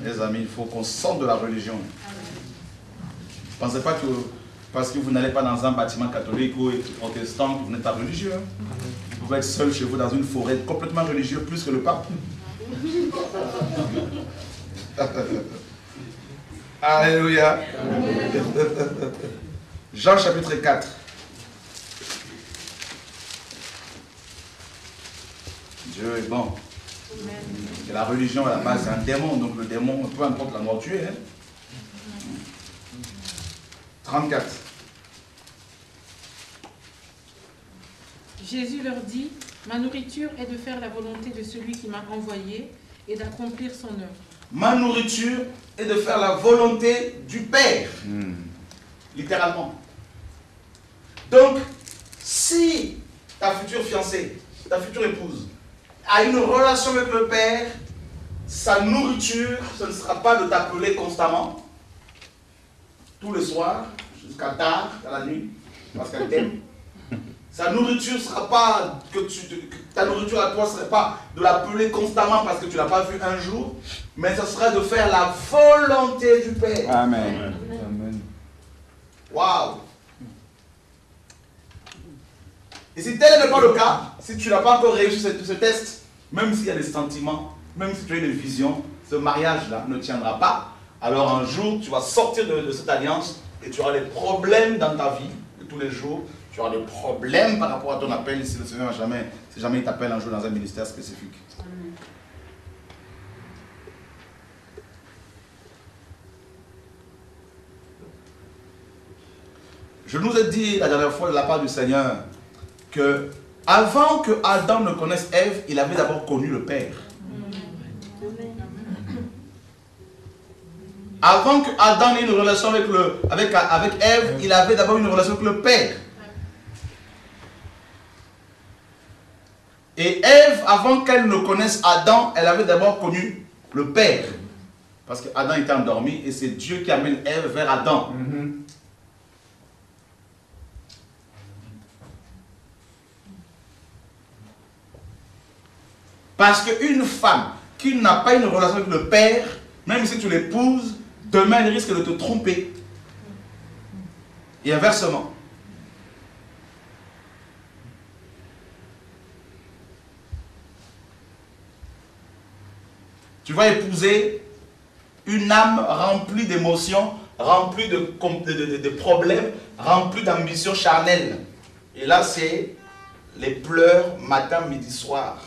Les amis, il faut qu'on sorte de la religion. Ne pensez pas que parce que vous n'allez pas dans un bâtiment catholique ou protestant, que vous n'êtes pas religieux. Vous pouvez être seul chez vous dans une forêt complètement religieuse, plus que le pape. Alléluia. Jean chapitre 4. Dieu est bon. Et la religion à la base c'est un démon, donc le démon, peu importe l'endroit où tu es. 34. Jésus leur dit, ma nourriture est de faire la volonté de celui qui m'a envoyé et d'accomplir son œuvre. Ma nourriture est de faire la volonté du Père. Littéralement. Donc, si ta future fiancée, ta future épouse, a une relation avec le Père, sa nourriture, ce ne sera pas de t'appeler constamment, tous les soirs, jusqu'à tard, à la nuit, parce qu'elle t'aime. Sa nourriture ne sera pas, ta nourriture à toi ne serait pas de l'appeler constamment parce que tu ne l'as pas vu un jour, mais ce serait de faire la volonté du Père. Amen. Amen. Waouh! Et si tel n'est pas le cas, si tu n'as pas encore réussi ce test, même s'il y a des sentiments, même si tu as une vision, ce mariage-là ne tiendra pas alors un jour, tu vas sortir de cette alliance et tu auras des problèmes dans ta vie de tous les jours. Tu auras des problèmes par rapport à ton appel si le Seigneur si jamais il t'appelle un jour dans un ministère spécifique. Je nous ai dit la dernière fois de la part du Seigneur que avant que Adam ne connaisse Ève, il avait d'abord connu le Père. Avant que Adam ait une relation avec Ève, il avait d'abord une relation avec le Père. Et Ève, avant qu'elle ne connaisse Adam, elle avait d'abord connu le Père. Parce que Adam était endormi et c'est Dieu qui amène Ève vers Adam. Parce qu'une femme qui n'a pas une relation avec le Père, même si tu l'épouses, demain elle risque de te tromper. Et inversement. Tu vas épouser une âme remplie d'émotions, remplie de problèmes, remplie d'ambitions charnelles. Et là, c'est les pleurs matin, midi, soir.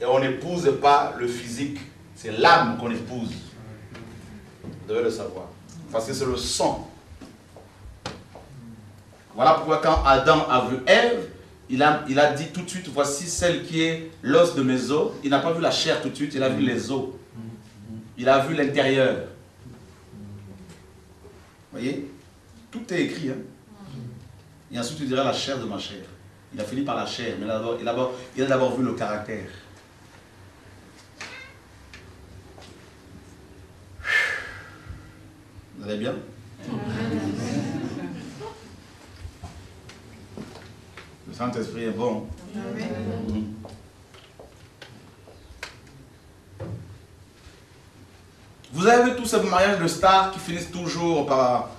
Et on n'épouse pas le physique, c'est l'âme qu'on épouse. Vous devez le savoir. Parce que c'est le sang. Voilà pourquoi quand Adam a vu Ève, il a dit tout de suite, voici celle qui est l'os de mes os. Il n'a pas vu la chair tout de suite, il a vu les os. Il a vu l'intérieur. Vous voyez? Tout est écrit. Hein? Et ensuite il dira la chair de ma chair. Il a fini par la chair, mais il a d'abord vu le caractère. Vous allez bien? Le Saint-Esprit est bon. Vous avez vu tous ces mariages de stars qui finissent toujours par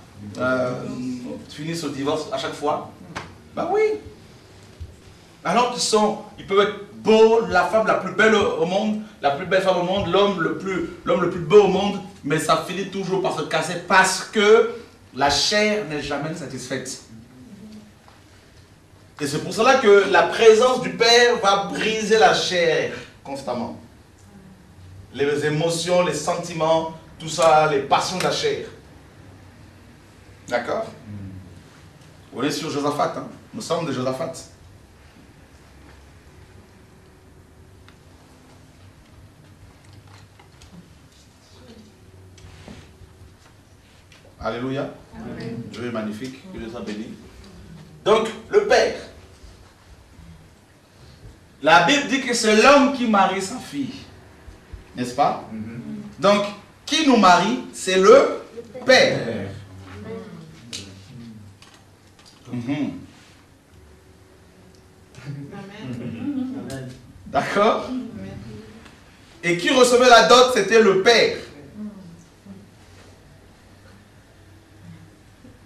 finissent au divorce à chaque fois? Ben oui. Alors ils peuvent être beaux, la femme la plus belle au monde, la plus belle femme au monde, l'homme le plus beau au monde, mais ça finit toujours par se casser parce que la chair n'est jamais satisfaite. Et c'est pour cela que la présence du Père va briser la chair constamment. Les émotions, les sentiments, tout ça, les passions de la chair. D'accord? On est sur Josaphat, hein? Nous sommes de Josaphat. Alléluia. Amen. Dieu est magnifique, que Dieu soit béni. Donc, le Père. La Bible dit que c'est l'homme qui marie sa fille. N'est-ce pas? Donc, qui nous marie? C'est le Père. D'accord? Et qui recevait la dot? C'était le Père.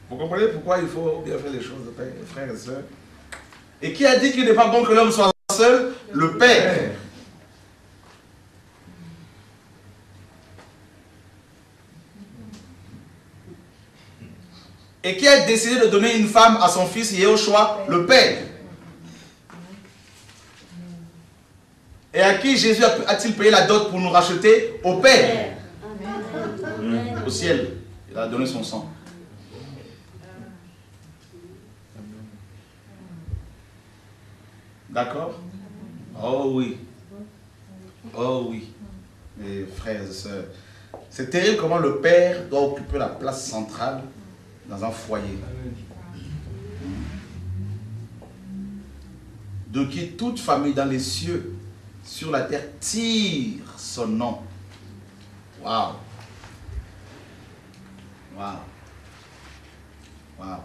Vous comprenez pourquoi il faut bien faire les choses, frères et sœurs? Et qui a dit qu'il n'est pas bon que l'homme soit seul? Le Père. Et qui a décidé de donner une femme à son fils Yehoshua? Le Père. Et à qui Jésus a-t-il payé la dot pour nous racheter? Au Père. Au ciel. Il a donné son sang. D'accord? Oh oui. Oh oui. Mes frères et sœurs. C'est terrible comment le Père doit occuper la place centrale dans un foyer. De qui toute famille dans les cieux, sur la terre, tire son nom. Waouh. Waouh. Waouh.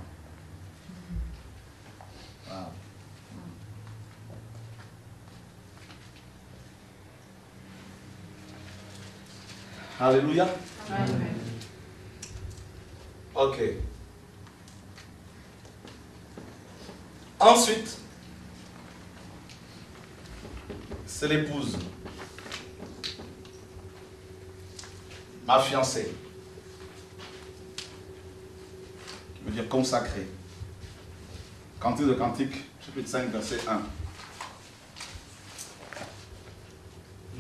Waouh. Alléluia. Amen. Ok. Ensuite, c'est l'épouse. Ma fiancée. veut dire consacré. Cantique de Cantique, chapitre 5, verset 1.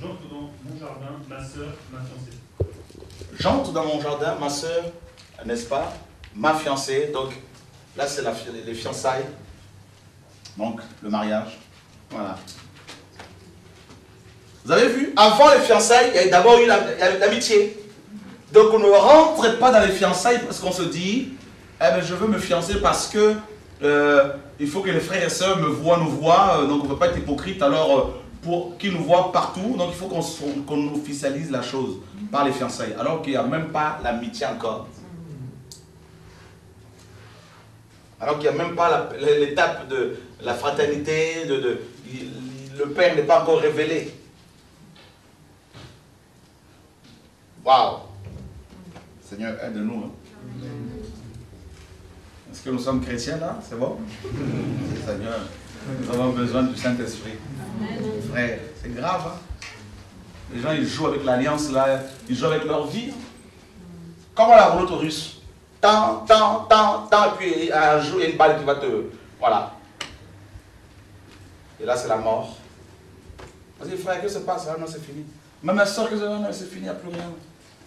J'entre dans mon jardin, ma sœur, ma fiancée. J'entre dans mon jardin, ma sœur, n'est-ce pas, ma fiancée. Donc là, c'est les fiançailles. Donc le mariage. Voilà. Vous avez vu, avant les fiançailles, il y a d'abord eu l'amitié. Donc on ne rentre pas dans les fiançailles parce qu'on se dit, eh ben, je veux me fiancer parce que il faut que les frères et sœurs nous voient, donc on ne peut pas être hypocrite, alors pour qu'ils nous voient partout, donc il faut qu'on officialise la chose par les fiançailles, alors qu'il n'y a même pas l'amitié encore. Alors qu'il n'y a même pas l'étape de la fraternité, le Père n'est pas encore révélé. Waouh! Seigneur, aide-nous. Hein. Est-ce que nous sommes chrétiens là? C'est bon? Seigneur, nous avons besoin du Saint-Esprit. Frère, c'est grave. Hein? Les gens, ils jouent avec l'alliance là, ils jouent avec leur vie. Comment la roulotte russe? Tant, et puis un jour, il y a une balle qui va te... Voilà. Et là, c'est la mort. Vas-y, frère, qu'est-ce qui se passe? Ah non, c'est fini. Même ma soeur, c'est fini, il n'y a plus rien.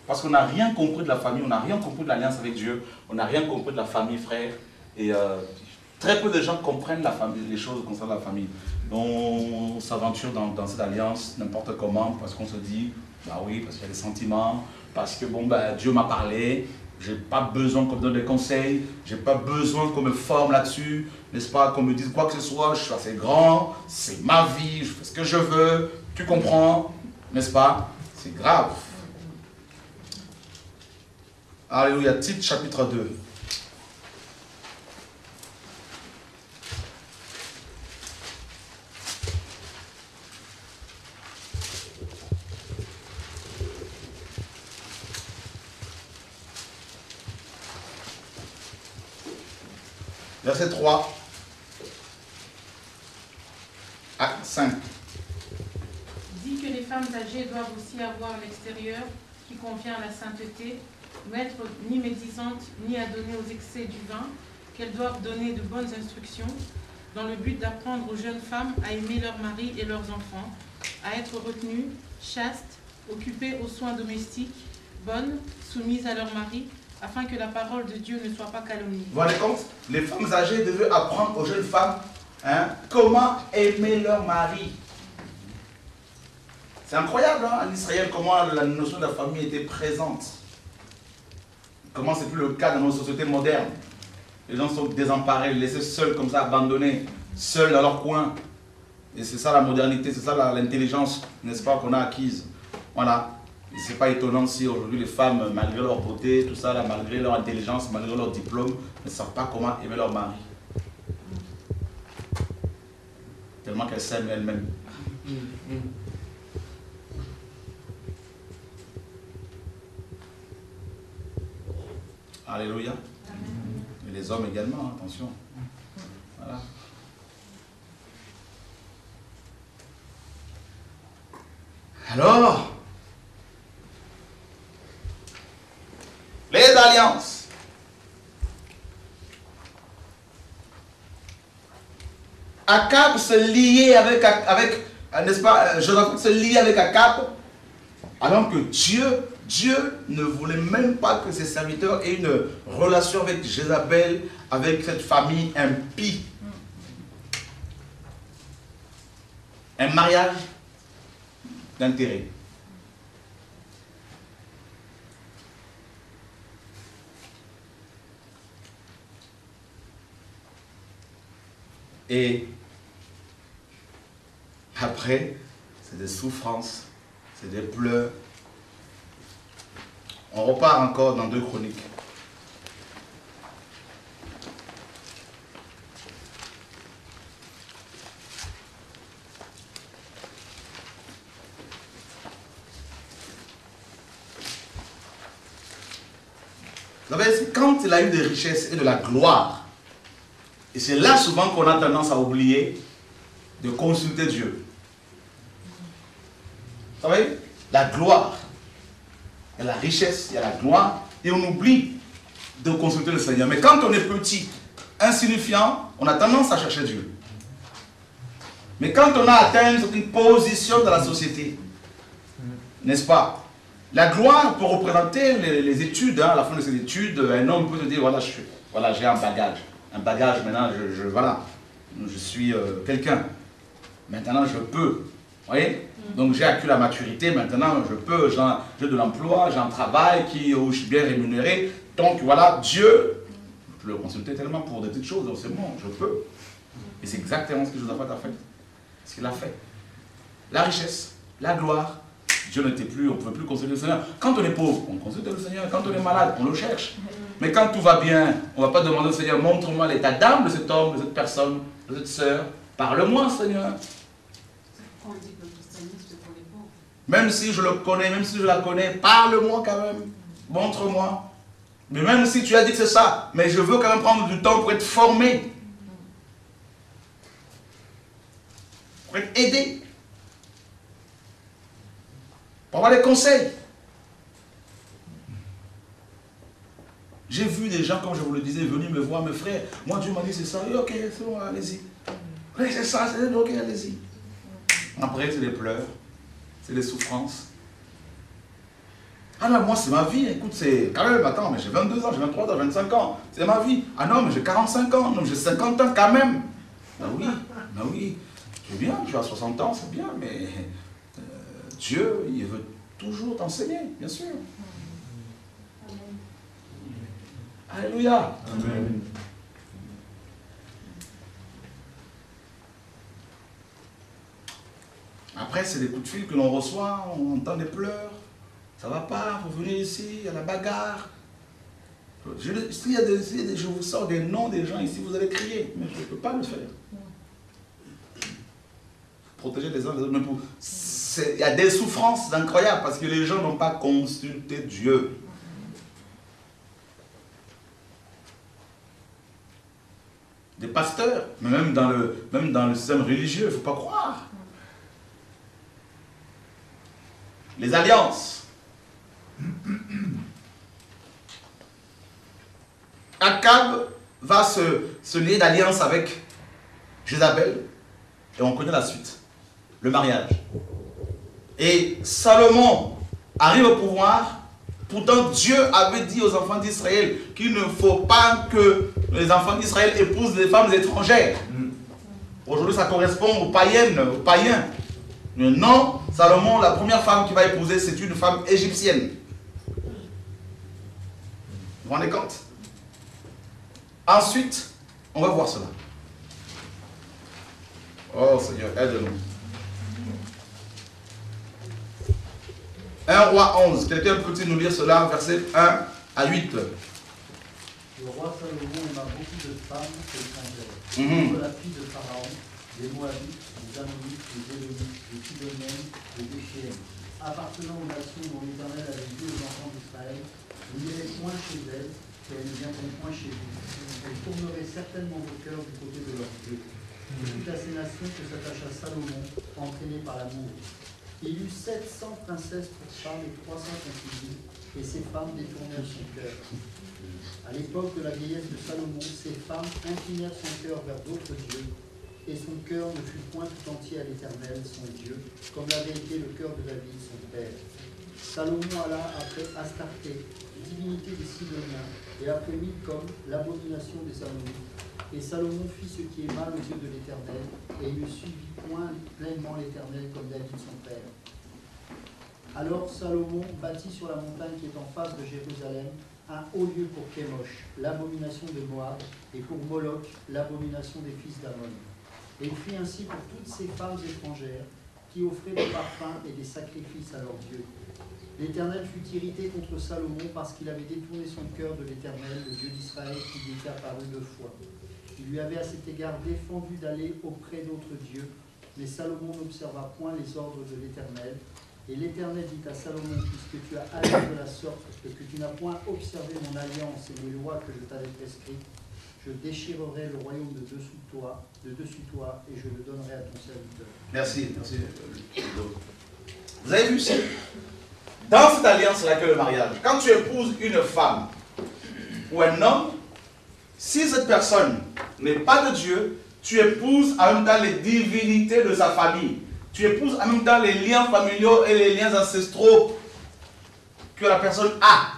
Parce qu'on n'a rien compris de la famille, on n'a rien compris de l'alliance avec Dieu, on n'a rien compris de la famille, frère. Et très peu de gens comprennent la famille, les choses concernant la famille. On s'aventure dans cette alliance n'importe comment, parce qu'on se dit, bah oui, parce qu'il y a des sentiments, parce que bon, bah, Dieu m'a parlé, j'ai pas besoin qu'on me donne des conseils, j'ai pas besoin qu'on me forme là-dessus, n'est-ce pas, qu'on me dise quoi que ce soit, je suis assez grand, c'est ma vie, je fais ce que je veux, tu comprends, n'est-ce pas? C'est grave. Alléluia, Tite chapitre 2. Verset 3 à 5. Dit que les femmes âgées doivent aussi avoir l'extérieur qui convient à la sainteté, n'être ni médisantes, ni adonnées aux excès du vin, qu'elles doivent donner de bonnes instructions, dans le but d'apprendre aux jeunes femmes à aimer leurs maris et leurs enfants, à être retenues, chastes, occupées aux soins domestiques, bonnes, soumises à leur mari, afin que la parole de Dieu ne soit pas calomniée. Vous vous rendez compte? Les femmes âgées devaient apprendre aux jeunes femmes comment aimer leur mari. C'est incroyable, hein, en Israël, comment la notion de la famille était présente. Comment c'est plus le cas dans nos sociétés modernes. Les gens sont désemparés, laissés seuls comme ça, abandonnés, seuls dans leur coin. Et c'est ça la modernité, c'est ça l'intelligence, n'est-ce pas, qu'on a acquise. Voilà. Et c'est pas étonnant si aujourd'hui les femmes, malgré leur beauté, tout ça, là, malgré leur intelligence, malgré leur diplôme, ne savent pas comment aimer leur mari. Tellement qu'elles s'aiment elles-mêmes. Alléluia. Et les hommes également, attention. Voilà. Alors, les alliances. Akab se liait avec n'est-ce pas, Jonathan se liait avec Akab, alors que Dieu ne voulait même pas que ses serviteurs aient une relation avec Jézabel, avec cette famille impie. Un mariage d'intérêt. Et après, c'est des souffrances, c'est des pleurs. On repart encore dans 2 Chroniques. Vous savez, c'est quand il a eu des richesses et de la gloire, et c'est là souvent qu'on a tendance à oublier de consulter Dieu. Vous savez, la gloire, il y a la richesse, il y a la gloire, et on oublie de consulter le Seigneur. Mais quand on est petit, insignifiant, on a tendance à chercher Dieu. Mais quand on a atteint une certaine position dans la société, n'est-ce pas? La gloire peut représenter les études. Hein, à la fin de ces études, un homme peut se dire, voilà, j'ai un bagage. Un bagage, maintenant, voilà, je suis quelqu'un. Maintenant, je peux. Vous voyez? Donc, j'ai acquis la maturité. Maintenant, je peux. J'ai de l'emploi, j'ai un travail où je suis bien rémunéré. Donc, voilà, Dieu, je peux le consulter tellement pour des petites choses. Donc, c'est bon, je peux. Et c'est exactement ce que Josaphat a fait. Ce qu'il a fait. La richesse, la gloire. Dieu n'était plus, on ne pouvait plus consulter le Seigneur. Quand on est pauvre, on consulte le Seigneur. Quand on est malade, on le cherche. Mais quand tout va bien, on ne va pas demander au Seigneur, montre-moi l'état d'âme de cet homme, de cette personne, de cette sœur. Parle-moi, Seigneur. Même si je le connais, même si je la connais, parle-moi quand même. Montre-moi. Mais même si tu as dit que c'est ça, mais je veux quand même prendre du temps pour être formé. Pour être aidé. Pour avoir des conseils. J'ai vu des gens, comme je vous le disais, venir me voir, mes frères. Moi, Dieu m'a dit, c'est ça. Et ok, c'est bon, allez-y. Oui, c'est ça, c'est ok, allez-y. Après, c'est les pleurs, c'est les souffrances. Ah non, moi, c'est ma vie. Écoute, c'est quand même, attends, mais j'ai 22 ans, j'ai 23 ans, 25 ans. C'est ma vie. Ah non, mais j'ai 45 ans. Non, j'ai 50 ans quand même. Ben oui. C'est bien, tu as 60 ans, c'est bien, mais Dieu, il veut toujours t'enseigner, bien sûr. Alléluia. Amen. Après, c'est des coups de fil que l'on reçoit, on entend des pleurs. Ça va pas, vous venez ici, il y a la bagarre. Je vous sors des noms des gens ici, vous allez crier, mais je ne peux pas le faire. Protéger les uns les autres. Il y a des souffrances incroyables parce que les gens n'ont pas consulté Dieu. Des pasteurs, mais même dans le système religieux, il ne faut pas croire. Les alliances. Akab va se lier d'alliance avec Jézabel et on connaît la suite, le mariage. Et Salomon arrive au pouvoir. Pourtant, Dieu avait dit aux enfants d'Israël qu'il ne faut pas que les enfants d'Israël épousent des femmes étrangères. Aujourd'hui, ça correspond aux païens. Mais non, Salomon, la première femme qu'il va épouser, c'est une femme égyptienne. Vous vous rendez compte? Ensuite, on va voir cela. Oh Seigneur, aide-nous. 1 Roi 11. Quelqu'un peut-il nous lire cela, versets 1 à 8. Le roi Salomon aima beaucoup de femmes étrangères, de la fille de Pharaon, des Moabites, des Ammonites, des Édomites, des Sidoniennes et des Chéennes, appartenant aux nations dont l'Éternel avait dit aux enfants d'Israël, vous n'irez point chez elles, et elles ne viendront point chez vous. Elles tourneraient certainement vos cœurs du côté de leur Dieu. C'est toute à ces nations que s'attacha Salomon, entraîné par l'amour. Il eut 700 princesses pour femmes et 300 concubines, et ces femmes détournèrent son cœur. À l'époque de la vieillesse de Salomon, ces femmes inclinèrent son cœur vers d'autres dieux, et son cœur ne fut point tout entier à l'Éternel, son Dieu, comme l'avait été le cœur de David, son père. Salomon alla après Astarté, divinité des Sidoniens, et après Milcom, l'abomination des Ammonites. Et Salomon fit ce qui est mal aux yeux de l'Éternel, et il ne suivit point pleinement l'Éternel comme David son père. Alors Salomon bâtit sur la montagne qui est en face de Jérusalem un haut lieu pour Kémosh, l'abomination de Moab, et pour Moloch, l'abomination des fils d'Ammon. Et il fit ainsi pour toutes ces femmes étrangères qui offraient des parfums et des sacrifices à leurs dieux. L'Éternel fut irrité contre Salomon parce qu'il avait détourné son cœur de l'Éternel, le Dieu d'Israël, qui lui était apparu 2 fois. Il lui avait à cet égard défendu d'aller auprès d'autres dieux, mais Salomon n'observa point les ordres de l'Éternel. Et l'Éternel dit à Salomon, puisque tu as agi de la sorte et que tu n'as point observé mon alliance et les lois que je t'avais prescrites, je déchirerai le royaume de dessus toi, et je le donnerai à ton serviteur. Merci. Vous avez vu ici, dans cette alliance-là que le mariage, quand tu épouses une femme, ou un homme, si cette personne n'est pas de Dieu, tu épouses en même temps les divinités de sa famille. Tu épouses en même temps les liens familiaux et les liens ancestraux que la personne a.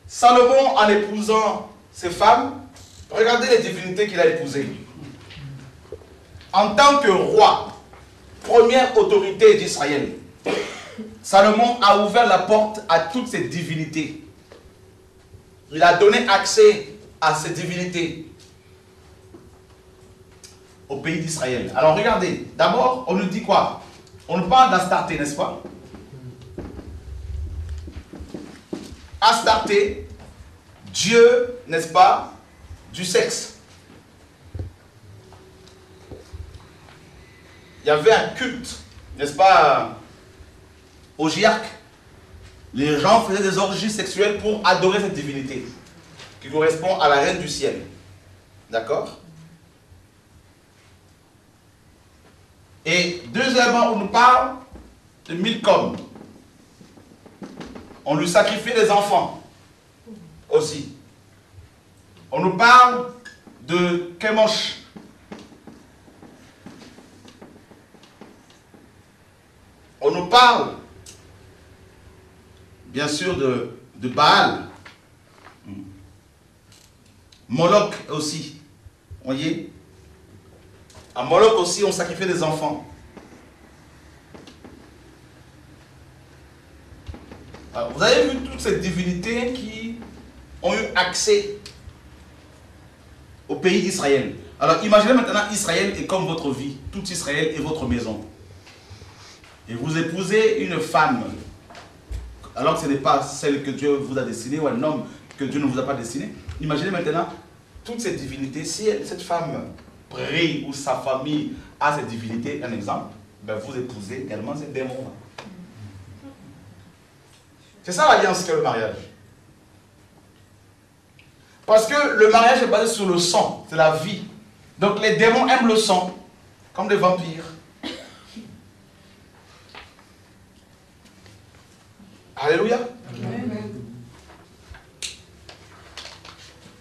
Salomon, en épousant ses femmes, regardez les divinités qu'il a épousées. En tant que roi, première autorité d'Israël, Salomon a ouvert la porte à toutes ces divinités. Il a donné accès à ces divinités au pays d'Israël. Alors regardez, d'abord on nous dit quoi? On nous parle d'Astarté, n'est-ce pas? Astarté, Dieu, n'est-ce pas, du sexe. Il y avait un culte, n'est-ce pas, au Giarque. Les gens faisaient des orgies sexuelles pour adorer cette divinité, qui correspond à la reine du ciel. D'accord? Et deuxièmement, on nous parle de Milcom. On lui sacrifiait des enfants aussi. On nous parle de Kemosh. On nous parle, bien sûr, de Baal. Moloch aussi. Vous voyez? À Moloch aussi, on sacrifiait des enfants. Alors, vous avez vu toutes ces divinités qui ont eu accès au pays d'Israël. Alors imaginez maintenant Israël est comme votre vie. Tout Israël est votre maison. Et vous épousez une femme, alors que ce n'est pas celle que Dieu vous a destinée, ou un homme que Dieu ne vous a pas destiné. Imaginez maintenant toutes ces divinités. Si cette femme prie ou sa famille a cette divinité, un exemple, ben vous épousez également ces démons-là. C'est ça l'alliance qu'est le mariage. Parce que le mariage est basé sur le sang, c'est la vie. Donc les démons aiment le sang, comme des vampires. Alléluia.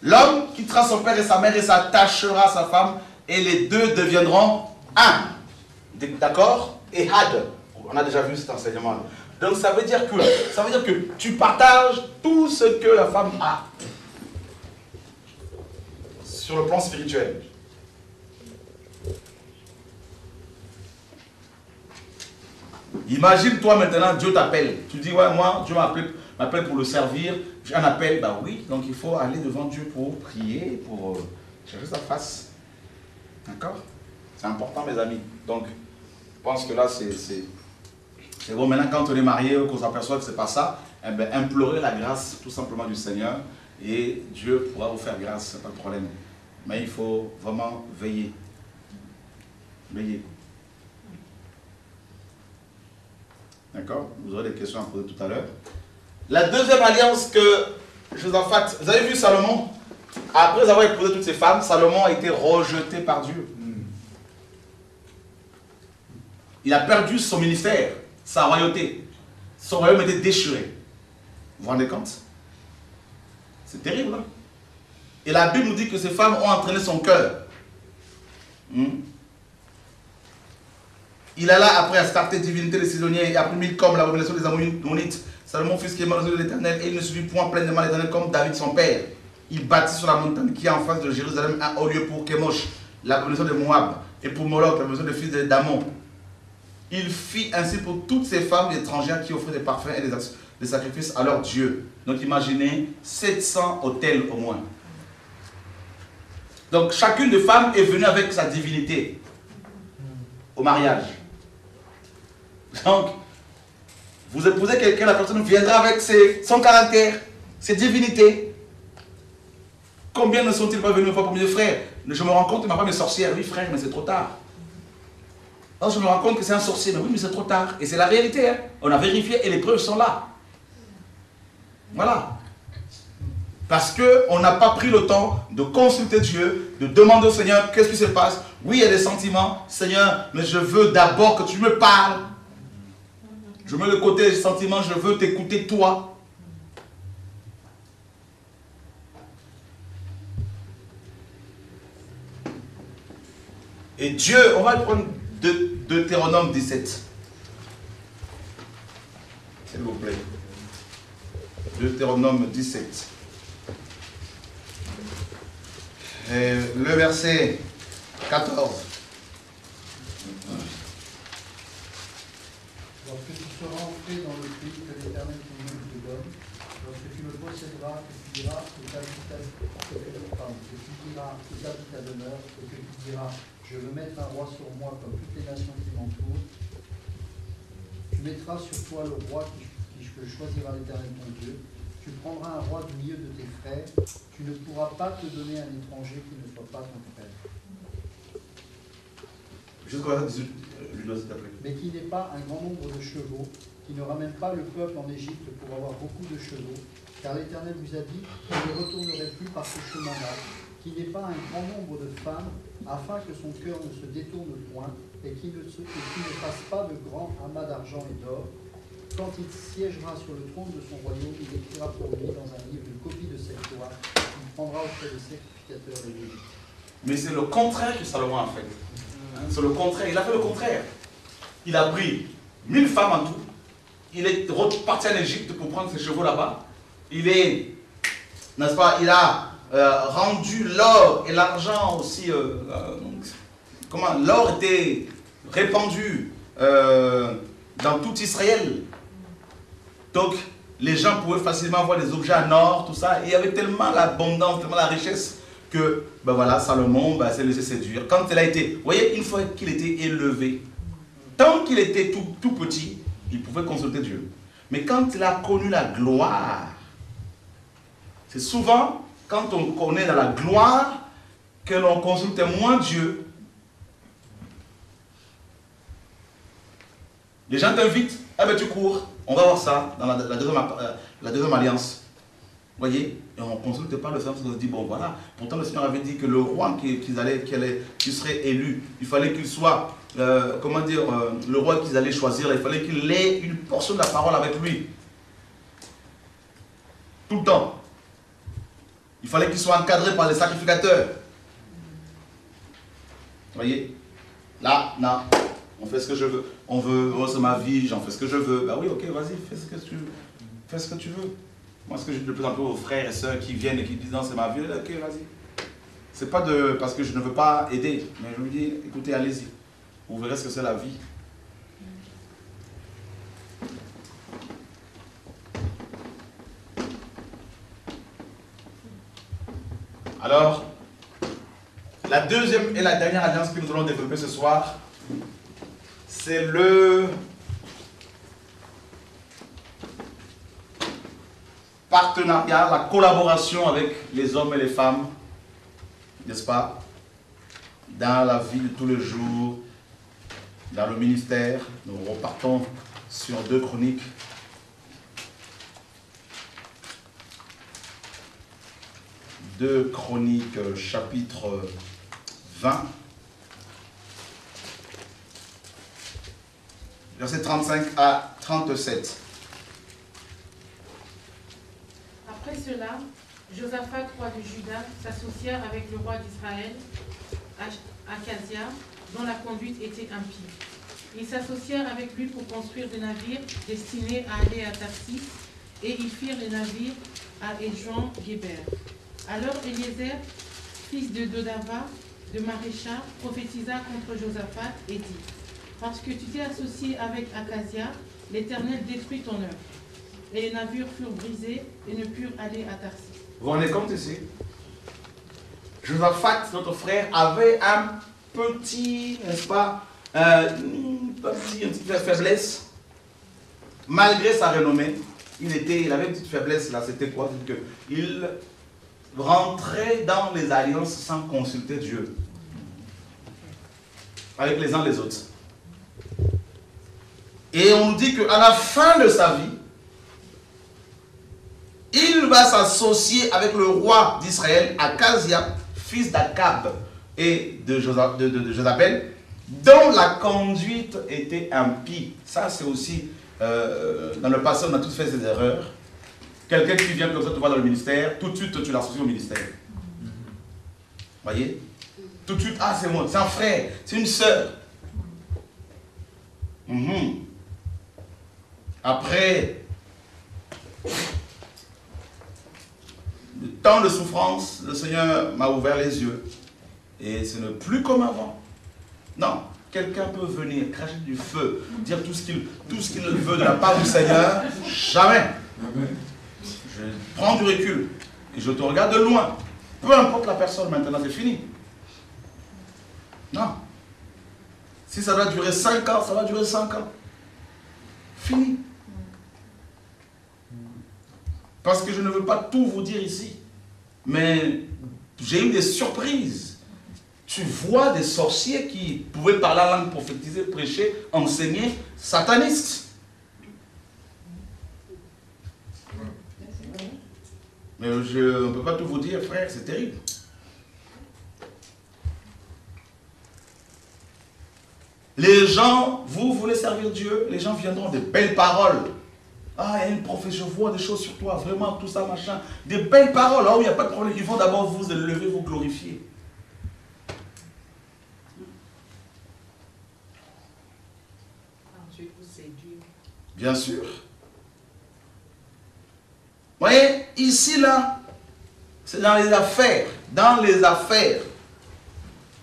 L'homme quittera son père et sa mère et s'attachera à sa femme et les deux deviendront un. D'accord? Et had. On a déjà vu cet enseignement-là. Donc ça veut dire que tu partages tout ce que la femme a sur le plan spirituel. Imagine-toi maintenant, Dieu t'appelle. Tu dis, ouais, moi, Dieu m'appelle pour le servir. J'ai un appel, bah oui, donc il faut aller devant Dieu pour prier, pour chercher sa face. D'accord? C'est important, mes amis. Donc, je pense que là, c'est bon. Maintenant, quand on est marié, qu'on s'aperçoit que ce n'est pas ça, eh bien, implorez la grâce tout simplement du Seigneur et Dieu pourra vous faire grâce, ce n'est pas de problème. Mais il faut vraiment veiller. Veiller. D'accord? Vous aurez des questions à poser tout à l'heure. La deuxième alliance que Josaphat, vous avez vu Salomon, après avoir épousé toutes ces femmes, Salomon a été rejeté par Dieu. Il a perdu son ministère, sa royauté. Son royaume était déchiré. Vous vous rendez compte? C'est terrible, hein? Et la Bible nous dit que ces femmes ont entraîné son cœur. Il alla après Astarté, divinité des Sidoniens, et après Milcom, la révélation des Ammonites. Salomon fut ce qui est mal aux yeux de l'Éternel, et il ne suivit point pleinement l'Éternel comme David son père. Il bâtit sur la montagne qui est en face de Jérusalem un haut lieu pour Kemosh, la révélation de Moab, et pour Moloch, la révélation des fils d'Amon. Il fit ainsi pour toutes ces femmes étrangères qui offraient des parfums et des sacrifices à leur Dieu. Donc imaginez 700 autels au moins. Donc chacune des femmes est venue avec sa divinité au mariage. Donc, vous épousez quelqu'un, la personne viendra avec son caractère, ses divinités. Combien ne sont-ils pas venus une fois pour me dire, frère, je me rends compte que ma femme est sorcière. Oui, frère, mais c'est trop tard. Alors, je me rends compte que c'est un sorcier. Mais oui, mais c'est trop tard. Et c'est la réalité. Hein. On a vérifié et les preuves sont là. Voilà. Parce qu'on n'a pas pris le temps de consulter Dieu, de demander au Seigneur qu'est-ce qui se passe. Oui, il y a des sentiments. Seigneur, mais je veux d'abord que tu me parles. Je mets le côté des sentiments, je veux t'écouter toi. Et Dieu, on va prendre Deutéronome 17. S'il vous plaît. Deutéronome 17. Et le verset 14. Lorsque tu seras entré dans le pays que l'Éternel ton Dieu te donne, lorsque tu le posséderas, que tu diras où t'habite ta demeure, et que tu diras, je veux mettre un roi sur moi comme toutes les nations qui m'entourent, tu mettras sur toi le roi que choisira l'Éternel ton Dieu. Tu prendras un roi du milieu de tes frères. Tu ne pourras pas te donner un étranger qui ne soit pas ton frère. Mais qui n'ait pas un grand nombre de chevaux, qui ne ramène pas le peuple en Égypte pour avoir beaucoup de chevaux, car l'Éternel vous a dit qu'il ne retournerait plus par ce chemin-là, qui n'ait pas un grand nombre de femmes, afin que son cœur ne se détourne point, et qui ne fasse pas de grands amas d'argent et d'or. Quand il siégera sur le trône de son royaume, il écrira pour lui dans un livre une copie de cette loi qu'il prendra auprès des sacrificateurs de l'Égypte. Mais c'est le contraire que Salomon a fait. C'est le contraire. Il a fait le contraire. Il a pris 1000 femmes en tout. Il est reparti en Égypte pour prendre ses chevaux là-bas. Il est, n'est-ce pas, il a rendu l'or et l'argent aussi. Comment l'or était répandu dans tout Israël. Donc, les gens pouvaient facilement avoir des objets en or, tout ça. Et il y avait tellement l'abondance, tellement la richesse que, ben voilà, Salomon s'est laissé séduire. Quand il a été, vous voyez, une fois qu'il était élevé, tant qu'il était tout petit, il pouvait consulter Dieu. Mais quand il a connu la gloire, c'est souvent quand on connaît dans la gloire que l'on consulte moins Dieu. Les gens t'invitent, ah ben tu cours, on va voir ça dans la deuxième alliance. Vous voyez, et on ne consulte pas le Seigneur, on se dit, bon voilà, pourtant le Seigneur avait dit que le roi qui serait élu, il fallait qu'il soit, le roi qu'ils allaient choisir, il fallait qu'il ait une portion de la parole avec lui. Tout le temps. Il fallait qu'il soit encadré par les sacrificateurs. Vous voyez, là, non. On fait ce que je veux. On veut, oh, c'est ma vie, j'en fais ce que je veux. Bah oui, ok, vas-y, fais ce que tu veux. Fais ce que tu veux. Moi, ce que je dis de plus en plus aux frères et sœurs qui viennent et qui disent non, c'est ma vie, ok, vas-y. C'est pas parce que je ne veux pas aider, mais je lui dis, écoutez, allez-y. Vous verrez ce que c'est la vie. Alors, la deuxième et la dernière alliance que nous allons développer ce soir, c'est le partenariat, la collaboration avec les hommes et les femmes, n'est-ce pas, dans la vie de tous les jours, dans le ministère. Nous repartons sur 2 Chroniques. Chapitre 20. Versets 35 à 37. Après cela, Josaphat, roi de Juda, s'associa avec le roi d'Israël, Akazia, dont la conduite était impie. Ils s'associèrent avec lui pour construire des navires destinés à aller à Tarsis, et ils firent les navires à Ejon-Géber. Alors Eliezer, fils de Dodava, de Marécha, prophétisa contre Josaphat et dit, parce que tu t'es associé avec Akazia, l'Éternel détruit ton œuvre. Et les navires furent brisés et ne purent aller à Tarsis. Vous vous rendez compte ici? Josaphat, notre frère, avait un petit, n'est-ce pas, une petite faiblesse. Malgré sa renommée, il avait une petite faiblesse là, c'était quoi? C'est qu'il rentrait dans les alliances sans consulter Dieu. Avec les uns les autres. Et on nous dit qu'à la fin de sa vie, il va s'associer avec le roi d'Israël, Akazia, fils d'Akab et de Jezabel, dont la conduite était impie. Ça, c'est aussi, dans le passé, on a tous fait ces erreurs. Quelqu'un qui vient comme ça te voir dans le ministère, tout de suite, tu l'associes au ministère. Voyez? tout de suite, ah c'est moi, c'est un frère, c'est une sœur. Après, le temps de souffrance, le Seigneur m'a ouvert les yeux. Et ce n'est plus comme avant. Non, quelqu'un peut venir cracher du feu, dire tout ce qu'il veut de la part du Seigneur. Jamais. Je prends du recul et je te regarde de loin. Peu importe la personne, maintenant c'est fini. Non. Si ça doit durer 5 ans, ça va durer 5 ans. Fini. Parce que je ne veux pas tout vous dire ici. Mais j'ai eu des surprises. Tu vois des sorciers qui pouvaient parler la langue, prophétiser, prêcher, enseigner, satanistes. Mais je ne peux pas tout vous dire, frère, c'est terrible. Les gens, vous voulez servir Dieu, les gens viendront de belles paroles. Ah, il y a une prophétie, je vois des choses sur toi, vraiment, tout ça, machin. Des belles paroles, là où il n'y a pas de problème. Ils vont d'abord vous élever, vous glorifier. Ensuite, vous séduire. Bien sûr. Vous voyez, ici, là, c'est dans les affaires. Dans les affaires.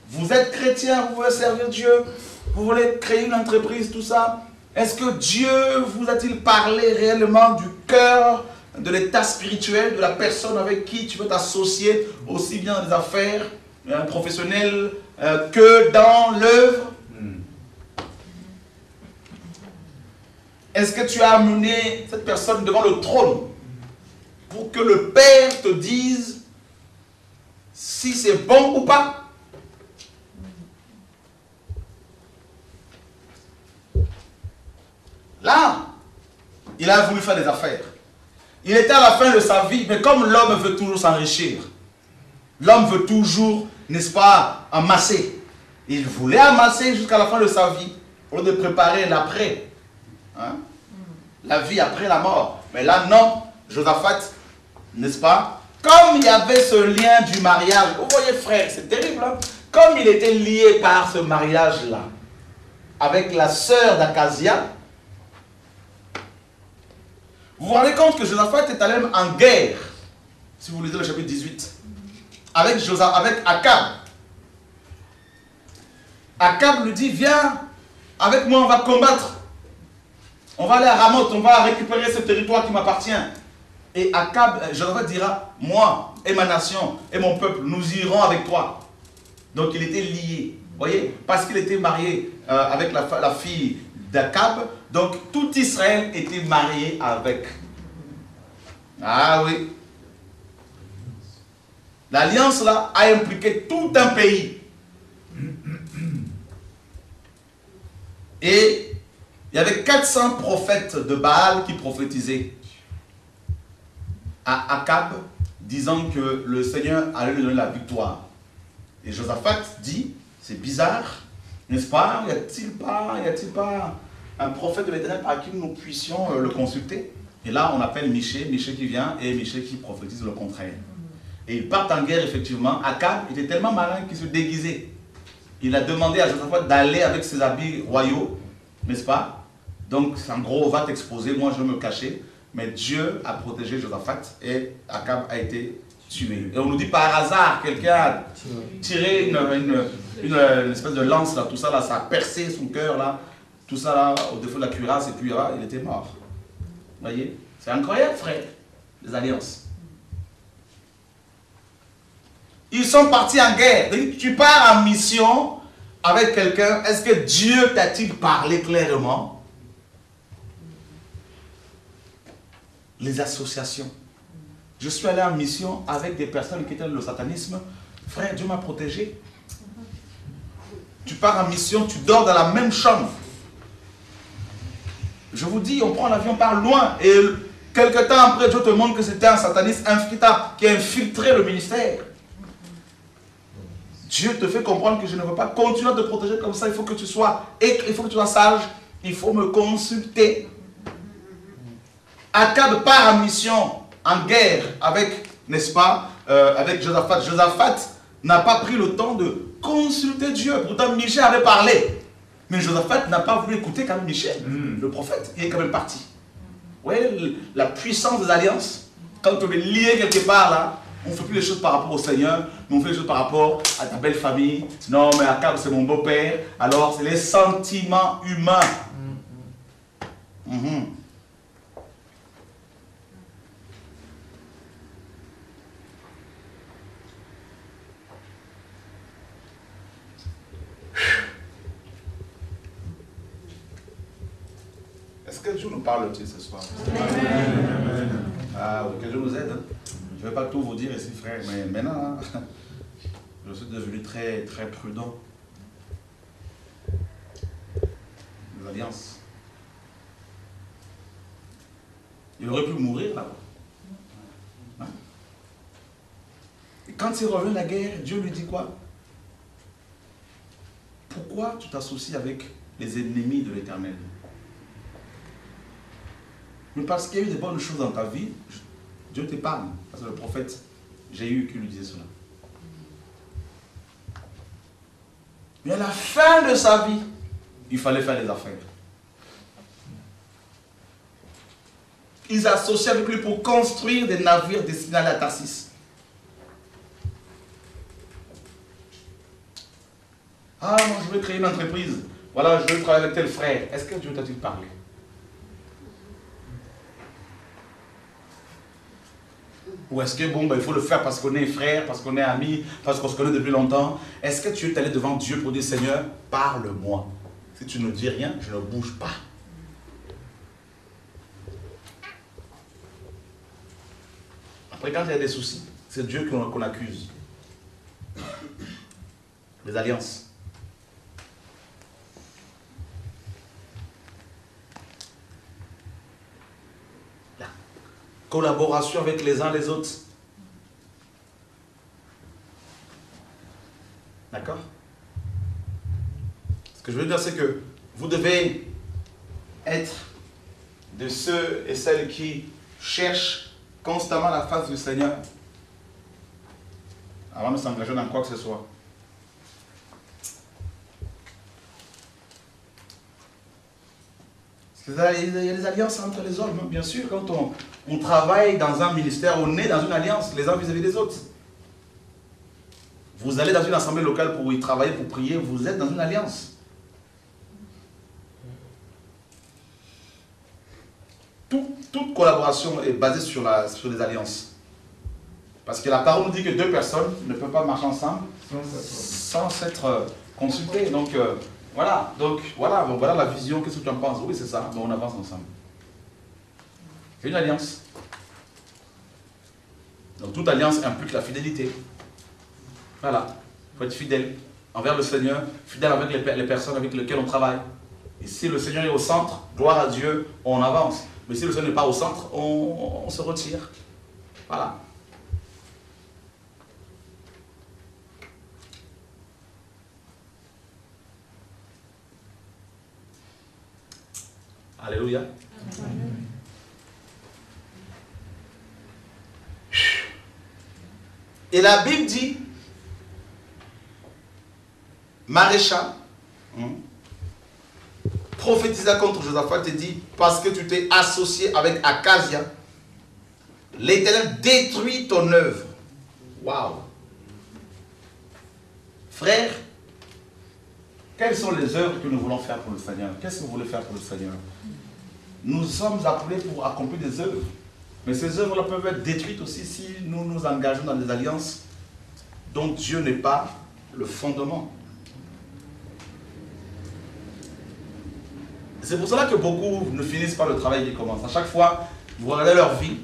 Vous êtes chrétien, vous voulez servir Dieu, vous voulez créer une entreprise, tout ça. Est-ce que Dieu vous a-t-il parlé réellement du cœur, de l'état spirituel de la personne avec qui tu veux t'associer, aussi bien dans les affaires professionnelles que dans l'œuvre? Est-ce que tu as amené cette personne devant le trône pour que le Père te dise si c'est bon ou pas? Là, il a voulu faire des affaires. Il était à la fin de sa vie, mais comme l'homme veut toujours s'enrichir, l'homme veut toujours, n'est-ce pas, amasser. Il voulait amasser jusqu'à la fin de sa vie, au lieu de préparer l'après. Hein? La vie après la mort. Mais là, non, Josaphat, n'est-ce pas? Comme il y avait ce lien du mariage, vous voyez frère, c'est terrible, hein? Comme il était lié par ce mariage-là, avec la sœur d'Akazia, vous vous rendez compte que Josaphat est allé en guerre, si vous lisez le chapitre 18, avec Akab. Akab lui dit, viens, avec moi on va combattre. On va aller à Ramoth, on va récupérer ce territoire qui m'appartient. Et Akab, Josaphat dira, moi et ma nation et mon peuple, nous irons avec toi. Donc il était lié, vous voyez, parce qu'il était marié avec la fille d'Akab, donc tout Israël était marié avec. Ah oui. L'alliance là a impliqué tout un pays. Et il y avait 400 prophètes de Baal qui prophétisaient à Akab, disant que le Seigneur allait lui donner la victoire. Et Josaphat dit, c'est bizarre, n'est-ce pas? Y a-t-il pas un prophète de l'Éternel par qui nous puissions le consulter? Et là, on appelle Michée qui vient et Michée qui prophétise le contraire. Et ils partent en guerre, effectivement. Akab était tellement malin qu'il se déguisait. Il a demandé à Josaphat d'aller avec ses habits royaux, n'est-ce pas? Donc, en gros, on va t'exposer, moi je vais me cacher. Mais Dieu a protégé Josaphat et Akab a été tué. Et on nous dit par hasard, quelqu'un a tiré une espèce de lance, là, tout ça, là, ça a percé son cœur, là, tout ça, là, au défaut de la cuirasse, et puis là, il était mort. Vous voyez? C'est incroyable, frère, les alliances. Ils sont partis en guerre. Tu pars en mission avec quelqu'un, est-ce que Dieu t'a-t-il parlé clairement? Les associations. Je suis allé en mission avec des personnes qui étaient dans le satanisme. Frère, Dieu m'a protégé. Tu pars en mission, tu dors dans la même chambre. Je vous dis, on prend l'avion, on part loin. Et quelque temps après, Dieu te montre que c'était un sataniste qui a infiltré le ministère. Dieu te fait comprendre que je ne veux pas continuer à te protéger comme ça. Il faut que tu sois sage. Il faut me consulter. Akab part en mission, en guerre avec, n'est-ce pas, avec Josaphat. Josaphat n'a pas pris le temps de consulter Dieu. Pourtant, Michel avait parlé. Mais Josaphat n'a pas voulu écouter quand même Michel, le prophète. Il est quand même parti. Vous voyez la puissance des alliances? Quand on est lié quelque part là, on ne fait plus les choses par rapport au Seigneur, mais on fait les choses par rapport à ta belle famille. Non, mais Akab, c'est mon beau-père. Alors, c'est les sentiments humains. Est-ce que Dieu nous parle ce soir? Amen. Ah, que Dieu nous aide. Hein? Je ne vais pas tout vous dire ici, frère, mais maintenant, hein, je suis devenu très, très prudent. Les alliances. Il aurait pu mourir là-bas. Hein? Et quand il revient de la guerre, Dieu lui dit quoi? Pourquoi tu t'associes avec les ennemis de l'Éternel? Mais parce qu'il y a eu des bonnes choses dans ta vie, Dieu t'épargne. Parce que le prophète Jéhu qui lui disait cela. Mais à la fin de sa vie, il fallait faire des affaires. Ils s'associaient avec lui pour construire des navires destinés à la Tarsis. Ah, moi je veux créer une entreprise. Voilà, je veux travailler avec tel frère. Est-ce que Dieu t'a-t-il parlé? Ou est-ce que, bon, ben, il faut le faire parce qu'on est frères, parce qu'on est amis, parce qu'on se connaît depuis longtemps? Est-ce que tu es allé devant Dieu pour dire, Seigneur, parle-moi. Si tu ne dis rien, je ne bouge pas. Après, quand il y a des soucis, c'est Dieu qu'on accuse. Les alliances. Collaboration avec les uns les autres. D'accord? Ce que je veux dire, c'est que vous devez être de ceux et celles qui cherchent constamment la face du Seigneur avant de s'engager dans quoi que ce soit. Il y a des alliances entre les hommes, bien sûr. Quand on travaille dans un ministère, on est dans une alliance, les uns vis-à-vis des autres. Vous allez dans une assemblée locale pour y travailler, pour prier, vous êtes dans une alliance. Toute collaboration est basée sur les alliances. Parce que la parole nous dit que deux personnes ne peuvent pas marcher ensemble sans s'être consultées. Donc, voilà, voilà la vision, qu'est-ce que tu en penses? Oui, c'est ça, mais on avance ensemble. C'est une alliance. Donc toute alliance implique la fidélité. Voilà, il faut être fidèle envers le Seigneur, fidèle avec les personnes avec lesquelles on travaille. Et si le Seigneur est au centre, gloire à Dieu, on avance. Mais si le Seigneur n'est pas au centre, on se retire. Voilà. Alléluia. Amen. Et la Bible dit, Maréchal prophétisa contre Josaphat et dit, parce que tu t'es associé avec Akazia, l'Éternel détruit ton œuvre. Waouh! Frère, quelles sont les œuvres que nous voulons faire pour le Seigneur? Qu'est-ce que vous voulez faire pour le Seigneur? Nous sommes appelés pour accomplir des œuvres. Mais ces œuvres-là peuvent être détruites aussi si nous nous engageons dans des alliances dont Dieu n'est pas le fondement. C'est pour cela que beaucoup ne finissent pas le travail qui commence. À chaque fois, vous regardez leur vie,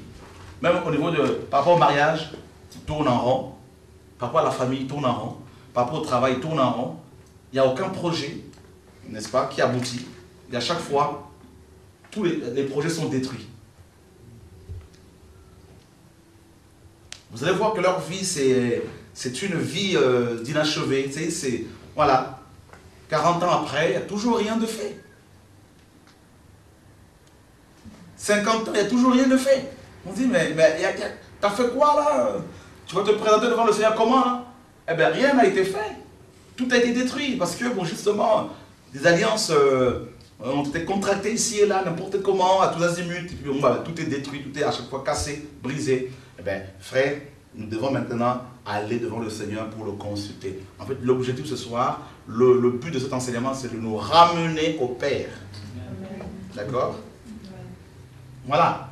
même au niveau par rapport au mariage, ils tournent en rond. Par rapport à la famille, ils tournent en rond. Par rapport au travail, ils tournent en rond. Il n'y a aucun projet, n'est-ce pas, qui aboutit. Et à chaque fois, tous les projets sont détruits. Vous allez voir que leur vie, c'est une vie d'inachevé. Voilà. 40 ans après, il n'y a toujours rien de fait. 50 ans, il n'y a toujours rien de fait. On dit, mais t'as fait quoi là? Tu vas te présenter devant le Seigneur comment là? eh bien rien n'a été fait. Tout a été détruit parce que, bon, justement, des alliances ont été contractées ici et là, n'importe comment, à tous azimuts, et puis bon, bah, tout est détruit, tout est à chaque fois cassé, brisé. Eh bien, frère, nous devons maintenant aller devant le Seigneur pour le consulter. En fait, l'objectif ce soir, le but de cet enseignement, c'est de nous ramener au Père. D'accord? Voilà.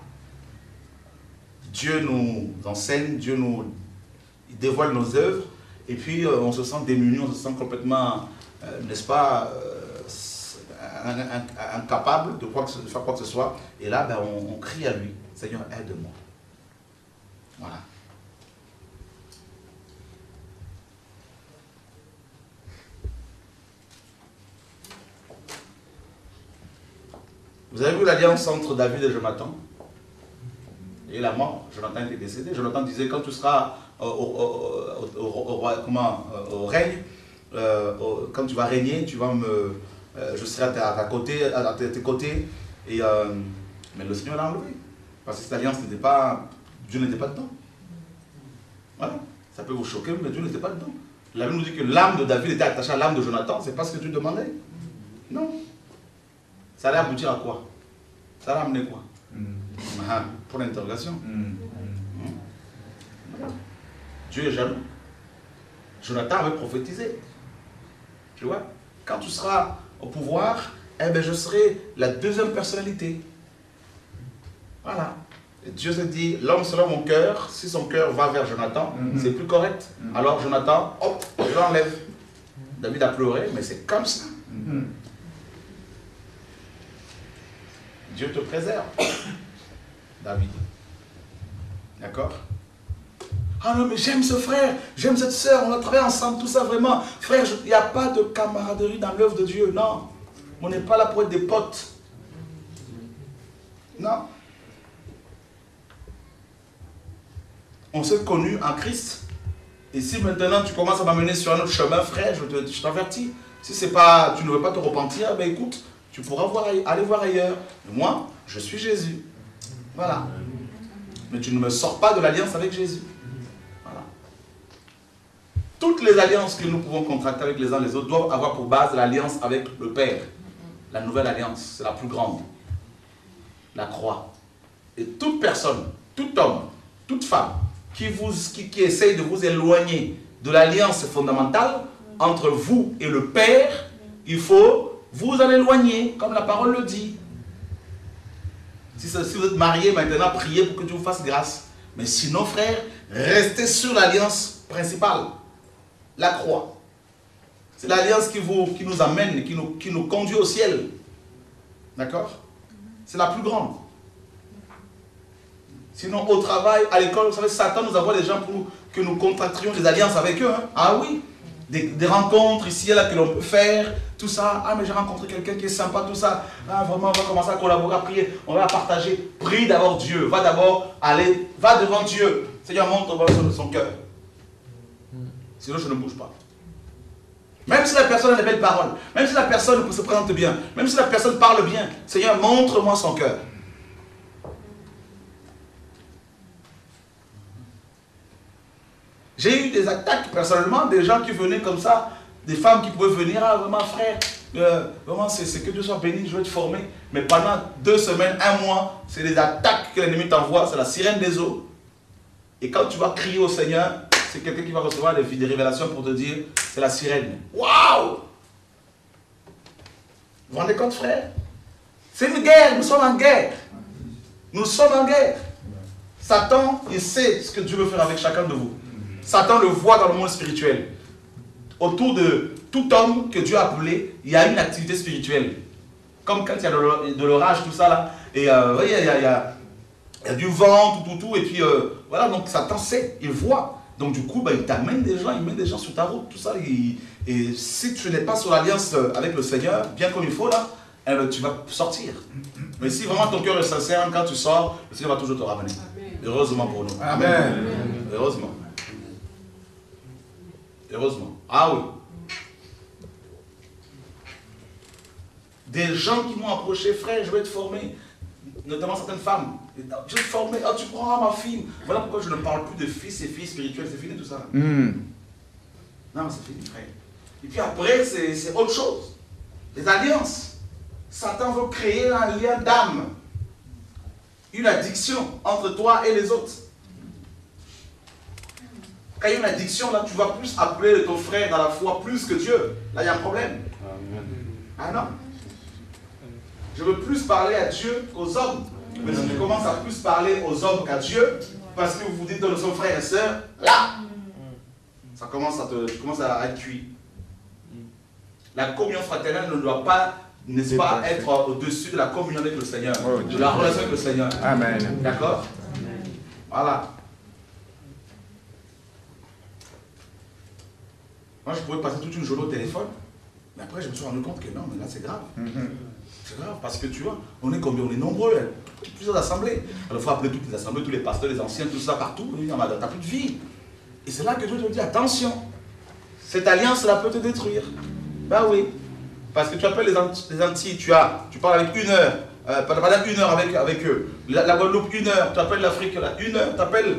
Dieu nous enseigne, Dieu nous dévoile nos œuvres, et puis on se sent démuni, on se sent complètement, n'est-ce pas, incapable de faire quoi que ce soit. Et là, ben, on crie à lui, Seigneur, aide-moi. Voilà. Vous avez vu l'alliance entre David et Jonathan? Et la mort, Jonathan était décédé. Jonathan disait, quand tu seras au règne, quand tu vas régner, tu vas je serai à tes côtés. Et, mais le Seigneur l'a enlevé. Parce que cette alliance n'était pas... Dieu n'était pas dedans. Voilà. Ça peut vous choquer, mais Dieu n'était pas dedans. La Bible nous dit que l'âme de David était attachée à l'âme de Jonathan. C'est pas ce que Dieu demandait. Non. Ça allait aboutir à quoi? Ça allait amener quoi? Pour l'interrogation. Voilà. Dieu est jaloux. Jonathan avait prophétisé. Tu vois? Quand tu seras au pouvoir, eh bien, je serai la deuxième personnalité. Voilà. Et Dieu se dit, l'homme selon mon cœur, si son cœur va vers Jonathan, c'est plus correct. Alors Jonathan, hop, je l'enlève. David a pleuré, mais c'est comme ça. Dieu te préserve, David. D'accord? Ah non, mais j'aime ce frère, j'aime cette soeur, on a travaillé ensemble, tout ça vraiment. Frère, il n'y a pas de camaraderie dans l'œuvre de Dieu, non. On n'est pas là pour être des potes. Non. On s'est connus en Christ. Et si maintenant tu commences à m'amener sur un autre chemin, frère, je t'avertis. Si c'est pas, tu ne veux pas te repentir, ben écoute, tu pourras aller voir ailleurs. Moi, je suis Jésus. Voilà. Mais tu ne me sors pas de l'alliance avec Jésus. Voilà. Toutes les alliances que nous pouvons contracter avec les uns les autres doivent avoir pour base l'alliance avec le Père. La nouvelle alliance, c'est la plus grande. La croix. Et toute personne, tout homme, toute femme qui essaye de vous éloigner de l'alliance fondamentale entre vous et le Père, il faut vous en éloigner, comme la parole le dit. Si vous êtes mariés, maintenant, priez pour que Dieu vous fasse grâce. Mais sinon, frère, restez sur l'alliance principale, la croix. C'est l'alliance qui nous amène, qui nous conduit au ciel. D'accord? C'est la plus grande. Sinon, au travail, à l'école, vous savez, Satan nous envoie des gens pour que nous contractions des alliances avec eux. Hein? Ah oui, des rencontres ici et là que l'on peut faire, tout ça. Ah, mais j'ai rencontré quelqu'un qui est sympa, tout ça. Ah, vraiment, on va commencer à collaborer, à prier, on va partager. Prie d'abord Dieu, va devant Dieu. Seigneur, montre-moi son cœur. Sinon, je ne bouge pas. Même si la personne a des belles paroles, même si la personne se présente bien, même si la personne parle bien, Seigneur, montre-moi son cœur. J'ai eu des attaques personnellement, des gens qui venaient comme ça, des femmes qui pouvaient venir, ah vraiment frère, vraiment c'est que Dieu soit béni, je vais te former. Mais pendant 2 semaines, 1 mois, c'est des attaques que l'ennemi t'envoie, c'est la sirène des eaux. Et quand tu vas crier au Seigneur, c'est quelqu'un qui va recevoir des révélations pour te dire, c'est la sirène. Waouh! Vous vous rendez compte, frère? C'est une guerre, nous sommes en guerre. Nous sommes en guerre. Satan, il sait ce que Dieu veut faire avec chacun de vous. Satan le voit dans le monde spirituel. Autour de tout homme que Dieu a appelé, il y a une activité spirituelle. Comme quand il y a de l'orage, tout ça là. Et il y a du vent, tout. Et puis voilà, donc Satan sait, il voit. Donc du coup, il t'amène des gens, il met des gens sur ta route, tout ça. Et si tu n'es pas sur l'alliance avec le Seigneur, bien comme il faut là, tu vas sortir. Mais si vraiment ton cœur est sincère, quand tu sors, le Seigneur va toujours te ramener. Heureusement pour nous. Amen. Heureusement. Heureusement. Ah oui. Des gens qui m'ont approché, frère, je vais te former. Notamment certaines femmes. Je vais te former. Oh, tu prendras ma fille. Voilà pourquoi je ne parle plus de fils et filles spirituels. C'est fini tout ça. Non, c'est fini, frère. Et puis après, c'est autre chose. Les alliances. Satan veut créer un lien d'âme. Une addiction entre toi et les autres. Quand il y a une addiction, là, tu vas plus appeler ton frère dans la foi plus que Dieu. Là, il y a un problème. Ah non. Je veux plus parler à Dieu qu'aux hommes. Mais si tu commences à plus parler aux hommes qu'à Dieu, parce que vous vous dites de nos frères et sœurs, là, ça commence tu commences à être cuit. La communion fraternelle ne doit pas, n'est-ce pas, être au-dessus de la communion avec le Seigneur, de la relation avec le Seigneur. Amen. D'accord? Voilà. Moi, je pourrais passer toute une journée au téléphone, mais après, je me suis rendu compte que non, mais là, c'est grave. C'est grave, parce que tu vois, on est combien? On est nombreux, plusieurs assemblées. Alors, il faut appeler toutes les assemblées, tous les pasteurs, les anciens, tout ça, partout. Tu n'as plus de vie. Et c'est là que Dieu te dit, attention, cette alliance-là peut te détruire. Ben oui. Parce que tu appelles les Antilles, tu parles avec 1 heure, pendant 1 heure avec eux. La Guadeloupe, 1 heure, tu appelles l'Afrique, 1 heure, tu appelles,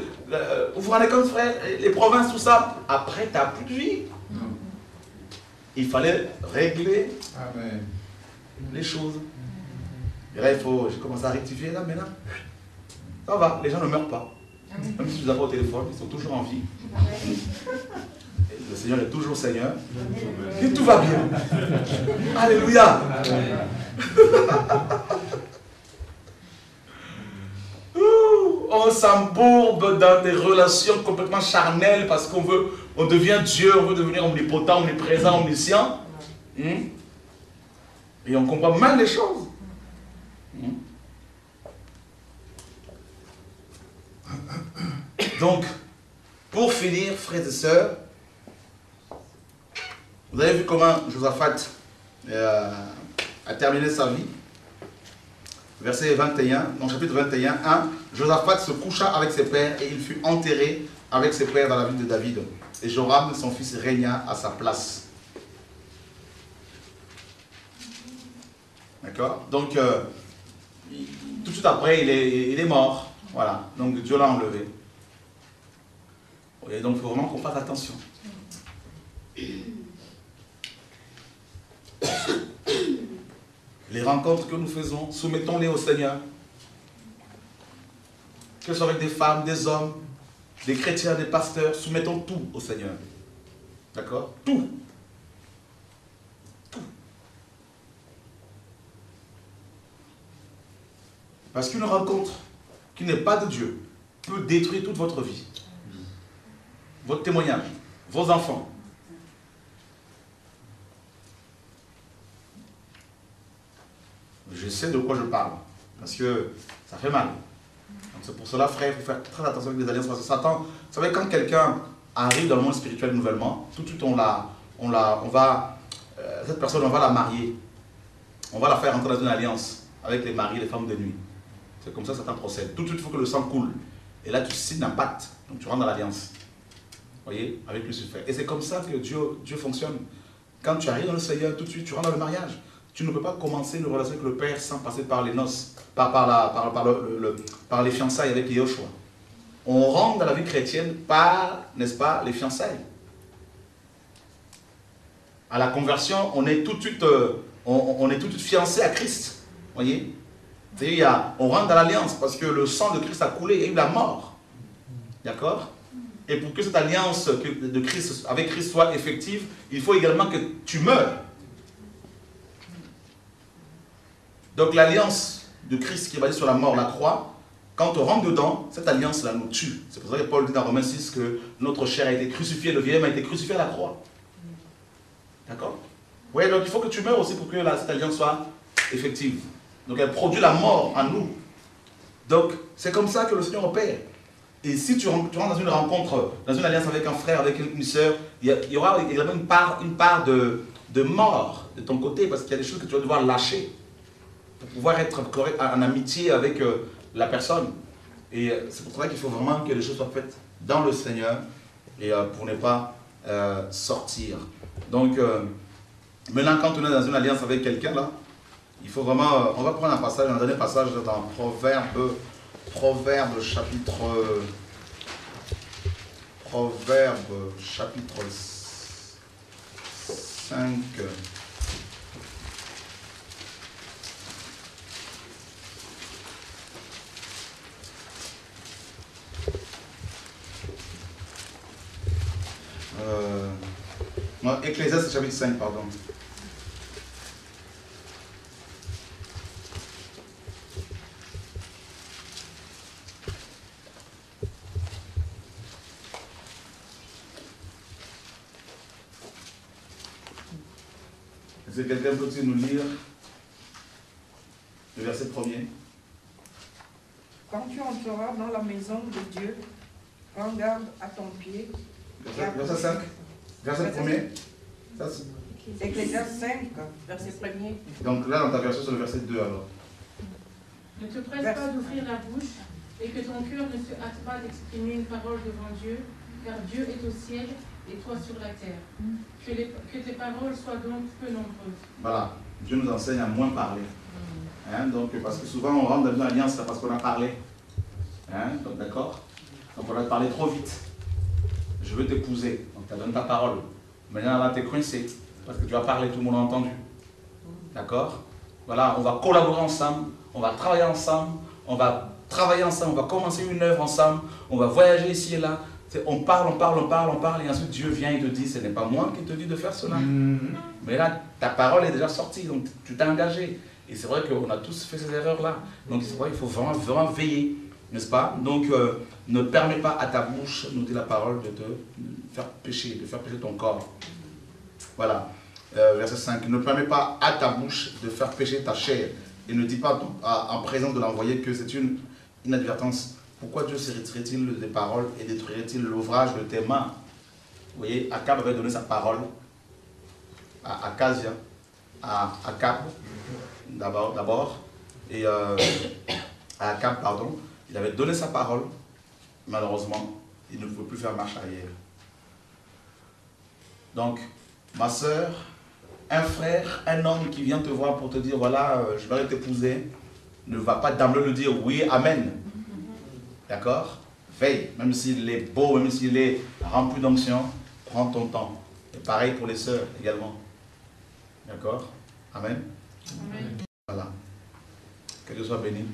vous vous rendez compte, frère, les provinces, tout ça. Après, tu n'as plus de vie. Il fallait régler les choses. Et là, j'ai commencé à rectifier, là, maintenant. Ça va, les gens ne meurent pas. Même si tu les as pas au téléphone, ils sont toujours en vie. Le Seigneur est toujours Seigneur. Et tout va bien. Alléluia. On s'embourbe dans des relations complètement charnelles parce on devient Dieu, on veut devenir omnipotent, omniprésent, omniscient. Et on comprend mal les choses. Donc, pour finir, frères et sœurs, vous avez vu comment Josaphat a terminé sa vie. Verset 21, dans chapitre 21, 1, Josaphat se coucha avec ses pères et il fut enterré avec ses pères dans la ville de David. Et Joram, son fils, régna à sa place. D'accord? Donc, tout de suite après, il est mort. Voilà. Donc, Dieu l'a enlevé. Et donc, il faut vraiment qu'on fasse attention. Les rencontres que nous faisons, soumettons-les au Seigneur. Que ce soit avec des femmes, des hommes, des chrétiens, des pasteurs, soumettons tout au Seigneur. D'accord? Tout. Tout. Parce qu'une rencontre qui n'est pas de Dieu peut détruire toute votre vie. Votre témoignage, vos enfants. Je sais de quoi je parle, parce que ça fait mal. C'est pour cela, frère, il faut faire très attention avec les alliances, parce que Satan, vous savez, quand quelqu'un arrive dans le monde spirituel nouvellement, tout de suite cette personne, on va la marier. On va la faire entrer dans une alliance avec les maris et les femmes de nuit. C'est comme ça que Satan procède. Tout de suite, il faut que le sang coule. Et là, tu signes un pacte, donc tu rentres dans l'alliance. Vous voyez, avec Lucifer. Et c'est comme ça que Dieu fonctionne. Quand tu arrives dans le Seigneur, tout de suite, tu rentres dans le mariage. Tu ne peux pas commencer une relation avec le Père sans passer par les noces, par les fiançailles avec Yeshua. On rentre dans la vie chrétienne par, n'est-ce pas, les fiançailles. À la conversion, on est tout de suite, fiancé à Christ. Vous voyez? On rentre dans l'alliance parce que le sang de Christ a coulé, il y a eu la mort. D'accord? Et pour que cette alliance de Christ, avec Christ soit effective, il faut également que tu meurs. Donc l'alliance de Christ qui est basée sur la mort, la croix, quand on rentre dedans, cette alliance-là nous tue. C'est pour ça que Paul dit dans Romains 6 que notre chair a été crucifiée, le vieil homme a été crucifié à la croix. D'accord? Oui, donc il faut que tu meurs aussi pour que cette alliance soit effective. Donc elle produit la mort en nous. Donc c'est comme ça que le Seigneur opère. Et si tu rentres dans une rencontre, dans une alliance avec un frère, avec une soeur, il y aura également une part de mort de ton côté, parce qu'il y a des choses que tu vas devoir lâcher pour pouvoir être correct, en amitié avec la personne. Et c'est pour ça qu'il faut vraiment que les choses soient faites dans le Seigneur et pour ne pas sortir. Donc, maintenant, quand on est dans une alliance avec quelqu'un, là, il faut vraiment... on va prendre un dernier passage dans Proverbe chapitre 5. Non, Ecclésiaste chapitre 5, pardon. Est-ce que quelqu'un peut nous lire le verset premier? Quand tu entreras dans la maison de Dieu, prends garde à ton pied. Verset 5. Verset premier. Ecclésiaste 5, verset 1er. Donc là, dans ta version, c'est le verset 2 alors. Ne te presse pas d'ouvrir la bouche et que ton cœur ne se hâte pas d'exprimer une parole devant Dieu, car Dieu est au ciel et toi sur la terre. Que tes paroles soient donc peu nombreuses. Voilà, Dieu nous enseigne à moins parler. Hein, donc, parce que souvent on rentre dans une alliance parce qu'on a parlé. Hein, donc d'accord? Donc on a parlé trop vite. Je veux t'épouser. Donc tu as donné ta parole. Maintenant là tu es coincé. Parce que tu as parlé, tout le monde a entendu. D'accord? Voilà, on va collaborer ensemble. On va travailler ensemble. On va travailler ensemble. On va commencer une œuvre ensemble. On va voyager ici et là. On parle, et ensuite Dieu vient et te dit, ce n'est pas moi qui te dis de faire cela. Mais là, ta parole est déjà sortie, donc tu t'es engagé. Et c'est vrai qu'on a tous fait ces erreurs-là. Donc c'est vrai, il faut vraiment, vraiment veiller, n'est-ce pas? Donc ne permets pas à ta bouche, nous dit la parole, de te faire pécher, de faire pécher ton corps. Voilà, verset 5. Ne permets pas à ta bouche de faire pécher ta chair. Et ne dis pas en présence de l'envoyé que c'est une inadvertance. Pourquoi Dieu se retirerait-il des paroles et détruirait-il l'ouvrage de tes mains? Vous voyez, Akab avait donné sa parole à Akazia, à Akab d'abord, et à Akab, pardon. Il avait donné sa parole, malheureusement, il ne pouvait plus faire marche arrière. Donc, ma soeur, un frère, un homme qui vient te voir pour te dire, voilà, je vais t'épouser, ne va pas d'emblée lui dire oui, amen. D'accord? Veille, même s'il est beau, même s'il est rempli d'onction, prends ton temps. Et pareil pour les sœurs également. D'accord? Amen? Amen. Voilà. Que Dieu soit béni.